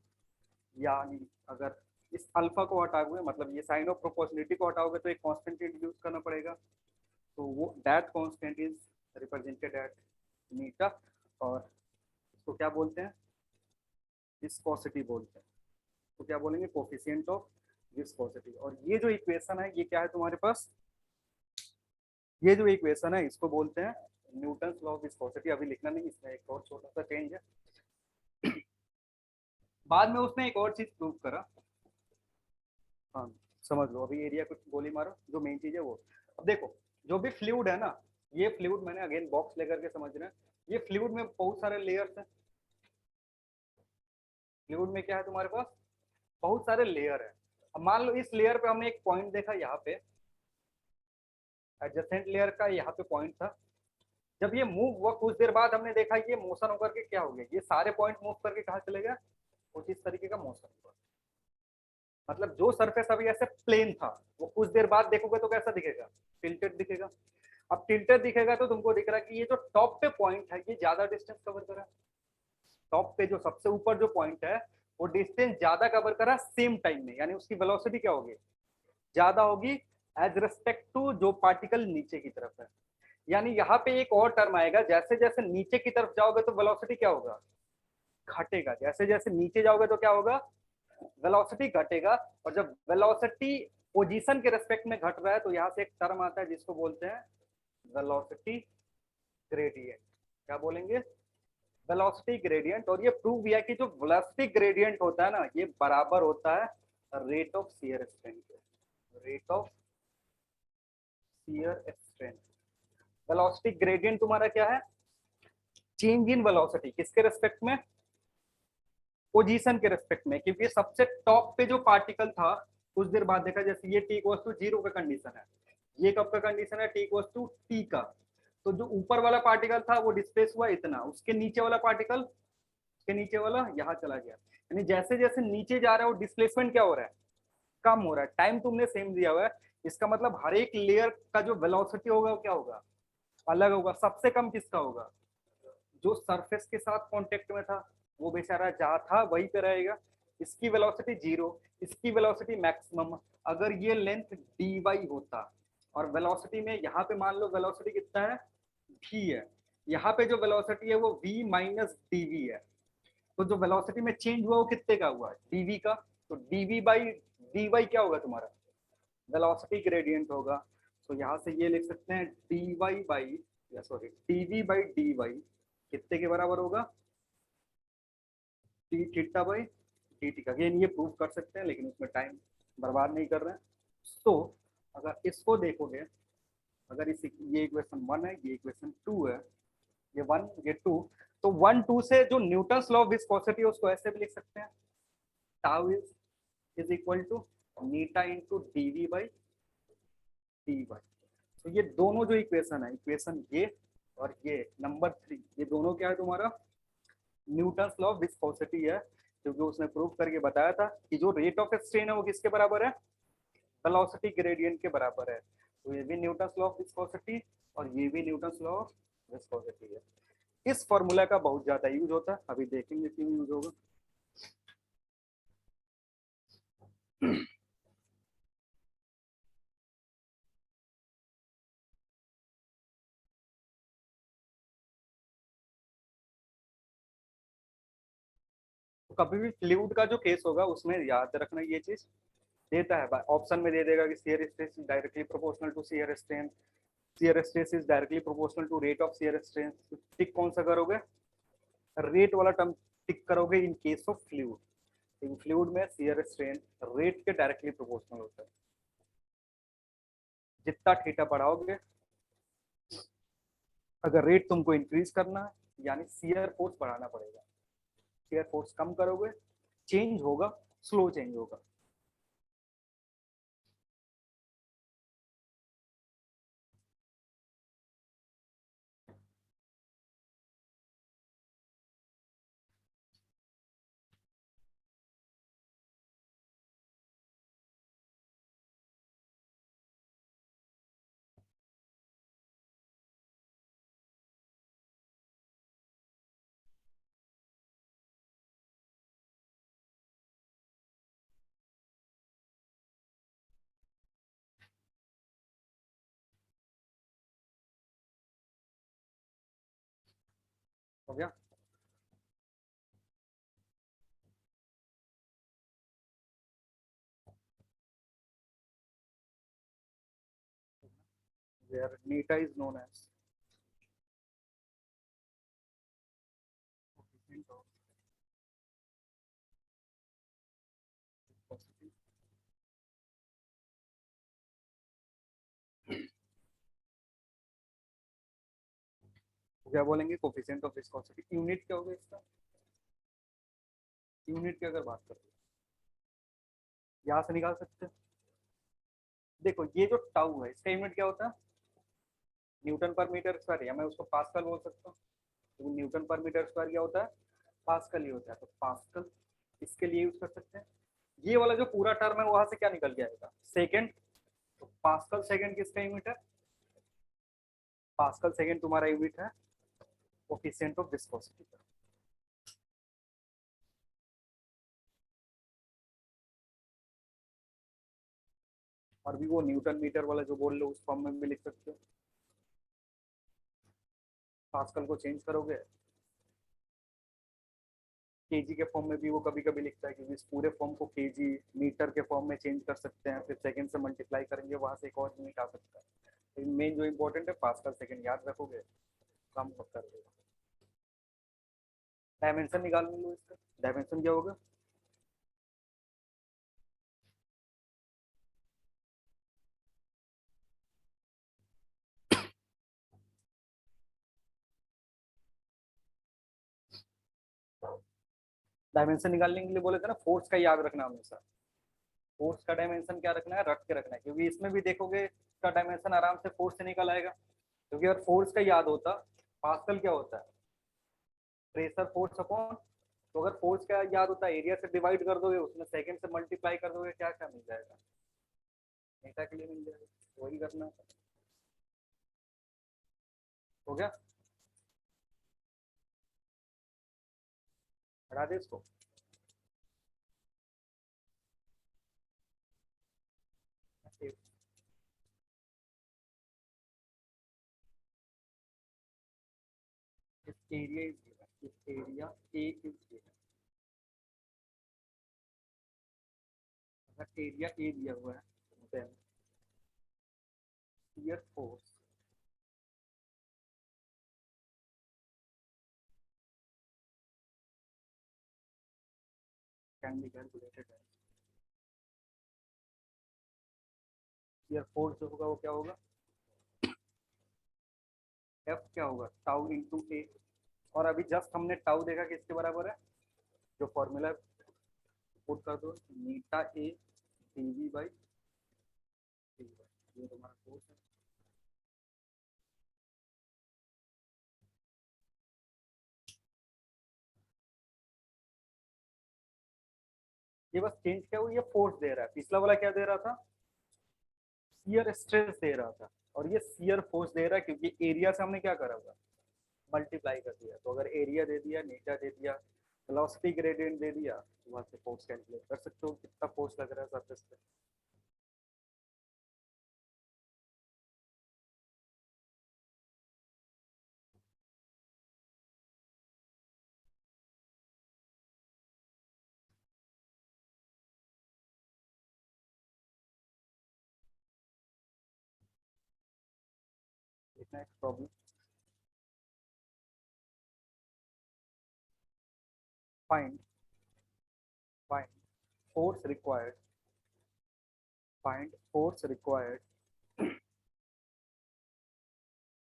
यानी अगर इस अल्फा को हटाओगे, मतलब ये साइन ऑफ प्रोपोर्शनलिटी को हटाओगे तो एक कांस्टेंट इंट्रोड्यूस करना पड़ेगा, तो वो दैट कांस्टेंट इज रिप्रेजेंटेड एट मीटा। और इसको क्या बोलते हैं, विस्कोसिटी बोलते हैं। तो क्या बोलेंगे, कोफिशिएंट ऑफ विस्कोसिटी। और ये जो इक्वेशन है ये क्या है तुम्हारे पास, ये जो इक्वेशन है इसको बोलते हैं न्यूटन लॉ ऑफ विस्कोसिटी। अभी लिखना नहीं, इसमें एक और छोटा सा चेंज है। बाद में उसने एक और चीज प्रूव करा, हाँ समझ लो, अभी एरिया कुछ गोली मारो, जो मेन चीज है वो। अब देखो जो भी फ्लूइड है ना, ये फ्लूइड मैंने अगेन बॉक्स लेकर के समझ रहे हैं, ये फ्लूइड में बहुत सारे लेयर्स हैं। फ्लूइड में क्या है तुम्हारे पास, बहुत सारे लेयर है। अब मान लो इस लेयर पे हमने एक पॉइंट देखा, यहाँ पे एडजेसेंट लेयर का यहाँ पे पॉइंट था। जब ये मूव हुआ कुछ देर बाद हमने देखा ये मोशन होकर के क्या हो गया, ये सारे पॉइंट मूव करके कहाँ चले गए, कुछ इस तरीके का मोशन हुआ। मतलब जो सरफेस अभी ऐसे प्लेन था वो कुछ देर बाद देखोगे तो कैसा दिखेगा, टिल्टेड दिखेगा। अब टिल्टेड दिखेगा तो तुमको दिख रहा है कि ये जो टॉप पे पॉइंट है ये ज्यादा डिस्टेंस कवर कर रहा है। टॉप पे जो सबसे ऊपर जो पॉइंट है वो डिस्टेंस ज्यादा कवर करा सेम टाइम में, यानी उसकी वेलोसिटी क्या होगी, ज्यादा होगी एज रिस्पेक्ट टू जो पार्टिकल नीचे की तरफ है। यानी यहाँ पे एक और टर्म आएगा, जैसे जैसे नीचे की तरफ जाओगे तो वेलोसिटी क्या होगा, घटेगा। जैसे जैसे नीचे जाओगे तो क्या होगा, वेलोसिटी घटेगा। और जब वेलोसिटी पोजीशन के रेस्पेक्ट में घट रहा है तो यहाँ से एक टर्म आता है जिसको बोलते हैं वेलोसिटी ग्रेडियंट। क्या बोलेंगे, वेलोसिटी ग्रेडियंट। और ये प्रूव किया कि जो वेलोसिटी ग्रेडियंट होता है ना ये बराबर होता है रेट ऑफ शियर स्ट्रेन के, rate of shear strain. Velocity gradient तुम्हारा क्या है, चेंज इन वेलोसिटी किसके रेस्पेक्ट में, पोजीशन के रेस्पेक्ट में। क्योंकि सबसे टॉप पे जो पार्टिकल था कुछ देर बाद देखा, जैसे ये टी इक्वल टू 0 का कंडीशन है, ये कब का कंडीशन है, टी इक्वल टू टी का। तो जो ऊपर वाला पार्टिकल था वो डिस्प्लेस हुआ इतना, उसके नीचे वाला पार्टिकल, उसके नीचे वाला यहाँ चला गया। यानी जैसे जैसे नीचे जा रहा है वो डिस्प्लेसमेंट क्या हो रहा है, कम हो रहा है। टाइम तुमने सेम दिया हुआ है, इसका मतलब हर एक लेयर का जो वेलोसिटी होगा वो क्या होगा, अलग होगा। सबसे कम किसका होगा, जो सरफेस के साथ कांटेक्ट में था, वो बेचारा जहाँ था वहीं पे रहेगा। इसकी वेलोसिटी 0, इसकी वेलोसिटी मैक्सिमम। अगर ये लेंथ dy होता और वेलोसिटी में यहाँ पे मान लो वेलोसिटी कितना है, v है, यहाँ पे जो वेलोसिटी है वो v माइनस dv है। तो जो वेलोसिटी में चेंज हुआ वो कितने का हुआ, dv का। तो dv बाई dy क्या होगा तुम्हारा, वेलोसिटी ग्रेडियंट होगा। तो यहाँ से ये लिख सकते हैं dy बाई, या सॉरी dv बाई dy कितने के बराबर होगा, T theta by d T. Again ये प्रूव कर सकते हैं लेकिन उसमें टाइम बर्बाद नहीं कर रहे हैं। तो अगर इसको देखोगे, अगर इस ये इक्वेशन 1 है, ये इक्वेशन 2 है, ये 1 ये 2, तो 1 2 से जो न्यूटन्स लॉ ऑफ विस्कोसिटी है उसको ऐसे भी लिख सकते हैं, tau is equal to eta into D V by D Y. तो ये दोनों जो इक्वेशन है, इक्वेशन ये और ये नंबर 3, ये दोनों क्या है तुम्हारा, न्यूटन्स लॉ ऑफ विस्कोसिटी है। क्योंकि उसने प्रूव करके बताया था कि जो रेट ऑफ स्ट्रेन है वो किसके बराबर है, वेलोसिटी ग्रेडियंट के बराबर है। तो ये भी न्यूटन्स लॉ ऑफ विस्कोसिटी और ये भी न्यूटन्स लॉ ऑफ विस्कोसिटी है। इस फॉर्मूला का बहुत ज्यादा यूज होता है, अभी देखेंगे क्यों यूज होगा। तो कभी भी फ्लूइड का जो केस होगा उसमें याद रखना ये चीज, देता है ऑप्शन में दे देगा कि shear stress is directly proportional to shear strain, shear stress is directly proportional to rate of shear strain. Tick कौन सा करोगे, रेट वाला टर्म टिक करोगे इन केस ऑफ फ्लूइड। इन फ्लूइड में शियर स्ट्रेन रेट के डायरेक्टली प्रोपोर्शनल होता है। जितना थीटा बढ़ाओगे, अगर रेट तुमको इंक्रीज करना है यानी शियर फोर्स बढ़ाना पड़ेगा। शियर फोर्स कम करोगे, चेंज होगा, स्लो चेंज होगा। हो गया। where neta is known as coefficient of viscosity. क्या बोलेंगे कोफिशिएंट ऑफ विस्कोसिटी। यूनिट क्या होगा इसका, यूनिट की अगर बात करें यहाँ से निकाल सकते हैं। देखो ये जो टाउ है इसका यूनिट क्या होता है, न्यूटन पर मीटर स्क्वायर, या मैं उसको पास्कल बोल सकता हूँ। तो न्यूटन पर मीटर स्क्वायर क्या होता है, पास्कल ही होता है। तो पास्कल इसके लिए यूज कर सकते हैं। ये वाला जो पूरा टर्म है वहां से क्या निकल के आएगा, सेकेंड। तो पास्कल सेकेंड किसका यूनिट है, पास्कल सेकेंड तुम्हारा यूनिट है कोफिशिएंट ऑफ विस्कोसिटी का। और भी वो न्यूटन मीटर वाला जो बोल लो उस फॉर्म में भी लिख सकते हो। पास्कल को चेंज करोगे केजी के फॉर्म में भी वो कभी कभी लिखता है, क्योंकि इस पूरे फॉर्म को केजी मीटर के फॉर्म में चेंज कर सकते हैं, फिर सेकंड से मल्टीप्लाई करेंगे वहां से एक और यूनिट आ सकता है। लेकिन मेन जो इंपॉर्टेंट है पास्कल सेकंड याद रखोगे काम कर देगा। डायमेंशन निकाल लो इसका, डायमेंशन क्या होगा, डायमेंशन निकालने के लिए बोले थे ना फोर्स का याद रखना हमेशा। फोर्स का डायमेंशन क्या रखना है, रख के रखना है, क्योंकि इसमें भी देखोगे इसका डायमेंशन आराम से फोर्स से निकल आएगा। क्योंकि अगर फोर्स का याद होता, पास्कल क्या होता है, प्रेशर फोर्स अपॉन, तो अगर फोर्स का याद होता है एरिया से डिवाइड कर दोगे, उसमें सेकंड से मल्टीप्लाई कर दोगे, क्या क्या मिल जाएगा, मीटर के लिए मिल जाएगा। वही करना है। हो गया, हटा दे इसको। इस एरिया इज गिवन, इस एरिया ए इज गिवन। अगर एरिया ए दिया हुआ है then shear force can be calculated है। शियर फोर्स जो होगा वो क्या होगा, एफ क्या होगा, टाउ इंटू ए। और अभी जस्ट हमने टाउ देखा किसके बराबर है, जो फॉर्मूला पुट कर दो, मीटा ए डीवी बाई डी, ये तुम्हारा फोर्स है। ये बस चेंज क्या हुआ, ये फोर्स दे रहा है, पिछला वाला क्या दे रहा था, शियर स्ट्रेस दे रहा था, और ये शियर फोर्स दे रहा है, क्योंकि एरिया से हमने क्या करा हुआ, मल्टीप्लाई कर दिया। तो अगर एरिया दे दिया, नीचा दे दिया, वेलोसिटी ग्रेडियंट दे दिया, तो वहां से फोर्स कैलकुलेट कर सकते हो कितना फोर्स लग रहा है सरफेस पे। Next problem, find find force required, find force required,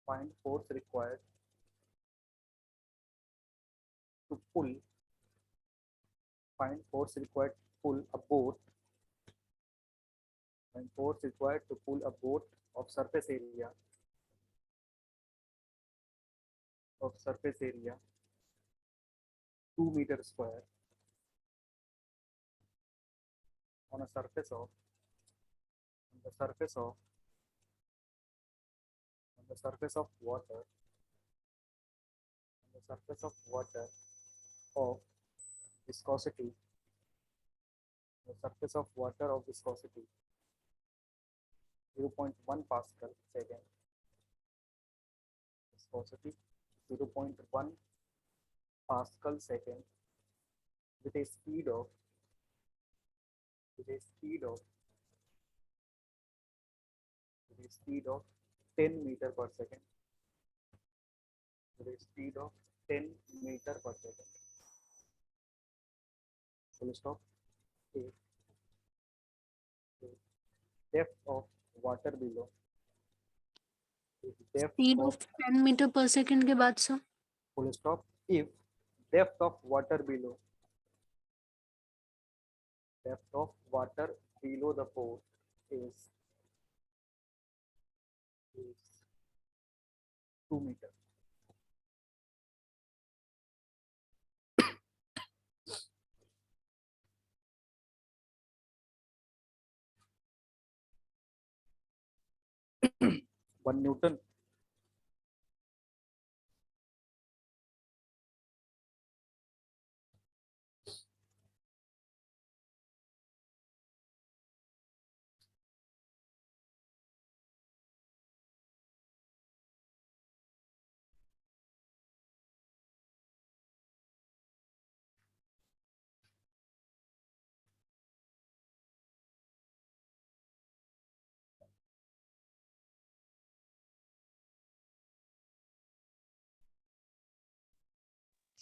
find force required to pull, find force required to pull a boat, and force required to pull a boat of surface area, of surface area 2 meter square on a surface of, on the surface of, on the surface of water, on the surface of water of viscosity, the surface of water of viscosity 0.1 pascal second, viscosity 0.1 pascal second, with a speed of, with a speed of, with a speed of 10 meter per second, with a speed of 10 meter per second. Full stop. A, a depth of water below, depth speed of of 10 meter पर second के बाद sir full stop if depth of water below the port is 2 meter. One Newton.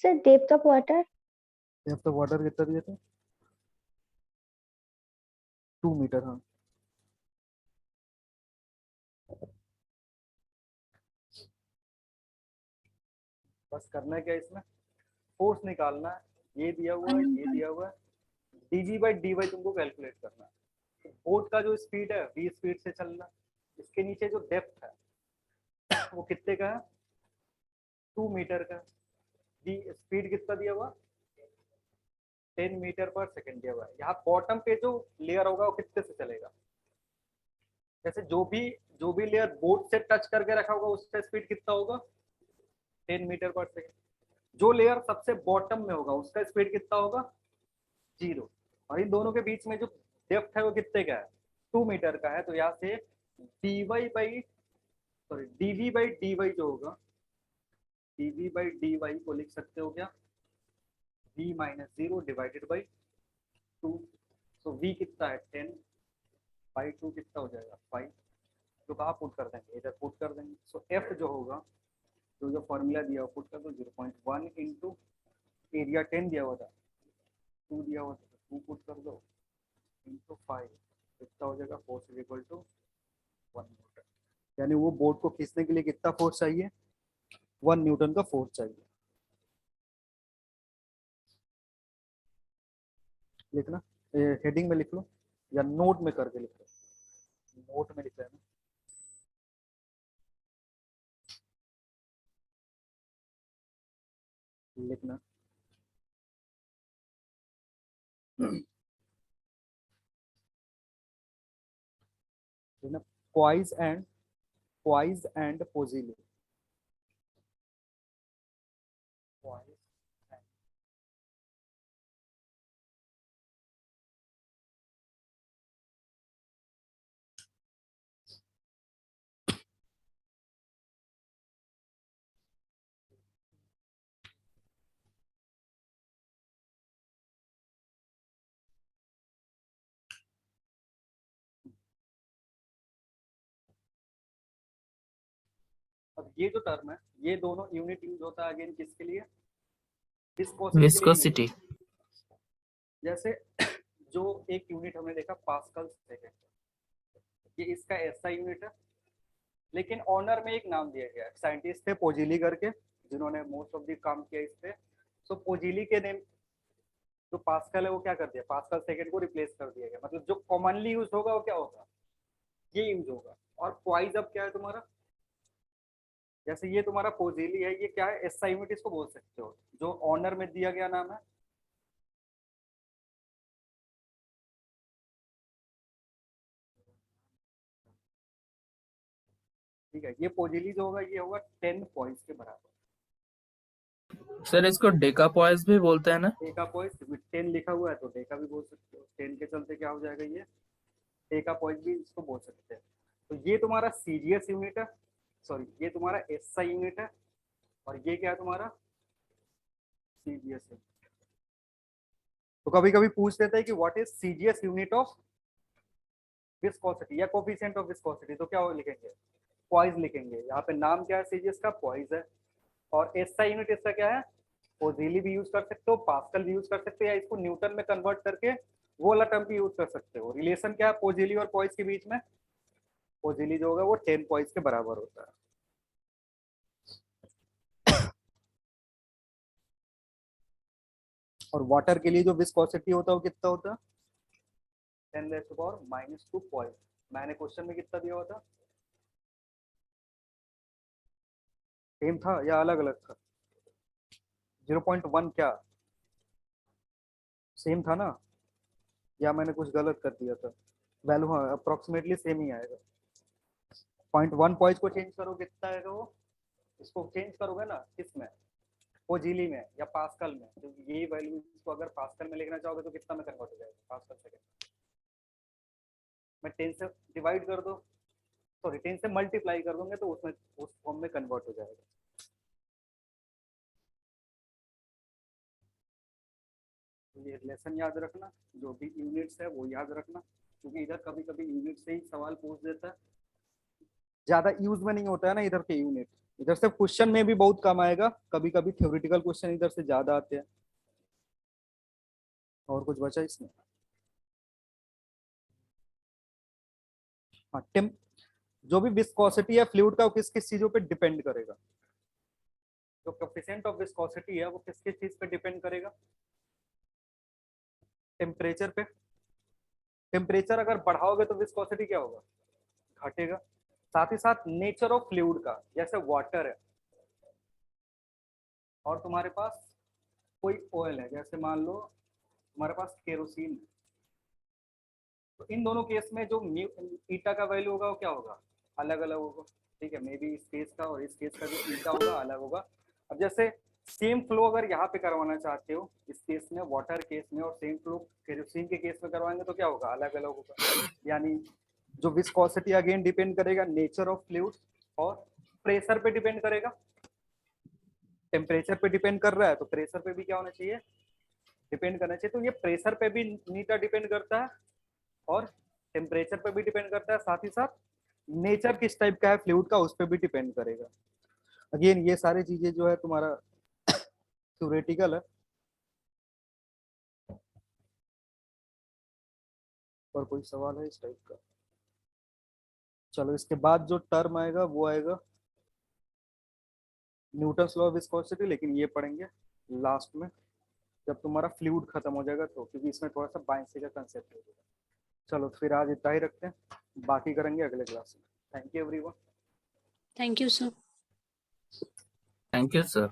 Sir depth of water depth of water कितना दिया था 2 metre. हाँ बस करना है क्या इसमें फोर्स निकालना है. ये दिया हुआ है ये दिया हुआ है dg बाई dy तुमको कैलकुलेट करना है. तो बोट का जो स्पीड है v स्पीड से चलना. इसके नीचे जो डेप्थ है वो कितने का है 2 मीटर का. v स्पीड कितना दिया हुआ 10 मीटर पर सेकंड दिया हुआ है. यहाँ बॉटम पे जो लेयर होगा वो कितने से चलेगा. जैसे जो भी लेयर बोट से टच करके रखा होगा उसका स्पीड कितना होगा 10 मीटर पर सेकंड. जो लेयर सबसे बॉटम में होगा उसका स्पीड कितना होगा 0. और इन दोनों के बीच में जो डेप्थ है वो कितने का है 2 मीटर का है. तो यहाँ से dv बाई dy जो होगा dv बाई dy को लिख सकते हो क्या v माइनस 0 डिवाइडेड बाई 2. तो v कितना है 10 बाई 2 कितना हो जाएगा 5. तो कहाँ पुट कर देंगे इधर पुट कर देंगे. सो f जो होगा जो फॉर्मूला दिया हुआ पुट कर दो 0.1 इंटू एरिया 10 दिया हुआ था 2 दिया हुआ था 2 पुट कर दो इंटू 5 कितना हो जाएगा force is equal to 1 newton. यानी वो बोर्ड को खींचने के लिए कितना फोर्स चाहिए 1 न्यूटन का फोर्स चाहिए. लिखना हेडिंग में लिख लो या नोट में करके लिख लो. नोट में लिख लेना लिखना Poise and Pozzilli. Poise and अब ये जो टर्म है ये दोनों यूनिट यूज होता है अगेन किसके लिए विस्कोसिटी. जैसे जो एक यूनिट हमने देखा पास्कल सेकेंड ये इसका ऐसा यूनिट है लेकिन ऑनर में एक नाम दिया गया है. साइंटिस्ट थे पोजिली करके जिन्होंने मोस्ट ऑफ द काम किया इस पे. सो पोजिली के नेम जो पास्कल है वो क्या कर दिया पास्कल सेकेंड को रिप्लेस कर दिया गया. मतलब जो कॉमनली यूज होगा वो क्या होगा ये यूज होगा. और पॉइज अब क्या है तुम्हारा जैसे ये तुम्हारा पोजिली है ये क्या है एसआई यूनिट इसको बोल सकते हो जो ऑनर में दिया गया नाम है. ठीक है ये पोजिली जो होगा ये होगा 10 पॉइंट्स के बराबर. सर इसको डेकापॉइस भी बोलते हैं ना. डेका पॉइंट 10 लिखा हुआ है तो डेका भी बोल सकते हो. 10 के चलते क्या हो जाएगा ये डेका पॉइंट भी इसको बोल सकते हैं. तो ये तुम्हारा सीजीएस यूनिट है सॉरी ये तुम्हारा एसआई यूनिट है और ये क्या है तुम्हारा सीजीएस यूनिट. तो कभी कभी पूछ लेता है कि what is CGS unit of viscosity या कोफिशिएंट ऑफ विस्कोसिटी. तो क्या लिखेंगे पॉइज लिखेंगे. यहाँ पे नाम क्या है सीजीएस का पॉइज है. और एसआई यूनिट इसका क्या है पोजिली भी यूज कर सकते हो पास्कल भी यूज कर सकते हो या इसको न्यूटन में कन्वर्ट करके वो वाला टर्म भी यूज कर सकते हो. रिलेशन क्या है पोजिली और पॉइज के बीच में पोजिली जो होगा वो 10 पॉइज के बराबर होता है. और वाटर के लिए जो विस्कोसिटी होता है वो कितना होता है 10⁻⁻² पॉइंट। मैंने क्वेश्चन में कितना दिया हुआ था, सेम था या अलग अलग था? 0.1 क्या सेम था ना, या मैंने कुछ गलत कर दिया था? वैल्यू हाँ अप्रोक्सीमेटली सेम ही आएगा। 0.1 पॉइंट को चेंज करो कितना आएगा वो, इसको चेंज करोगे ना किसमें, वो जीली में या पास्कल में, तो यही वैल्यू इसको अगर पास्कल में लिखना चाहोगे तो कितना में कन्वर्ट हो जाएगा पास्कल सेकंड में? 10 से डिवाइड कर दो, सॉरी 10 से मल्टीप्लाई कर दोगे तो उसमें उस फॉर्म में कन्वर्ट हो जाएगा। तो ये लेसन याद रखना, जो भी यूनिट्स है वो याद रखना, क्योंकि इधर कभी कभी यूनिट से ही सवाल पूछ देता है, ज्यादा यूज में नहीं होता है ना इधर के यूनिट, इधर से क्वेश्चन में भी बहुत कम आएगा, कभी कभी थ्योरेटिकल क्वेश्चन इधर से ज्यादा आते हैं। और कुछ बचा इसमें? हाँ जो भी विस्कोसिटी है फ्लूइड का वो किस किस चीजों पे डिपेंड करेगा, जो कोएफिशिएंट ऑफ विस्कोसिटी है वो किस किस चीज पे डिपेंड करेगा? टेम्परेचर पे। टेम्परेचर अगर बढ़ाओगे तो विस्कोसिटी क्या होगा, घटेगा। साथ ही साथ नेचर ऑफ फ्लूइड का, जैसे वाटर है और तुम्हारे पास कोई ऑयल है, जैसे मान लो तुम्हारे पास केरोसिन है, तो इन दोनों केस में जो ईटा का वैल्यू होगा वो क्या होगा, अलग अलग होगा। ठीक है, मे बी इस केस का और इस केस का जो ईटा होगा अलग होगा। अब जैसे सेम फ्लो अगर यहाँ पे करवाना चाहते हो, इस केस में वाटर केस में, और सेम फ्लो केरोसिन के केस में करवाएंगे तो क्या होगा, अलग अलग होगा। यानी जो विस्कोसिटी अगेन डिपेंड करेगा नेचर ऑफ फ्लूइड, और प्रेशर पे डिपेंड करेगा। टेम्परेचर पे डिपेंड कर रहा है तो प्रेशर पे भी क्या होना चाहिए, डिपेंड करना चाहिए। तो ये प्रेशर पे भी नीटा डिपेंड करता है और टेम्परेचर पे भी डिपेंड करता है, साथ ही साथ नेचर किस टाइप का है फ्लूइड का उस पर भी डिपेंड करेगा। अगेन ये सारी चीजें जो है तुम्हारा थ्योरेटिकल है। और कोई सवाल है इस टाइप का? चलो इसके बाद जो टर्म आएगा वो आएगा न्यूटन्स लॉ ऑफ विस्कोसिटी, लेकिन ये पढ़ेंगे लास्ट में जब तुम्हारा फ्लूइड खत्म हो जाएगा, तो क्योंकि इसमें थोड़ा सा बायसी का कंसेप्ट हो जाएगा। चलो फिर आज इतना ही रखते हैं, बाकी करेंगे अगले क्लास में। Thank you everyone. Thank you, sir. Thank you sir.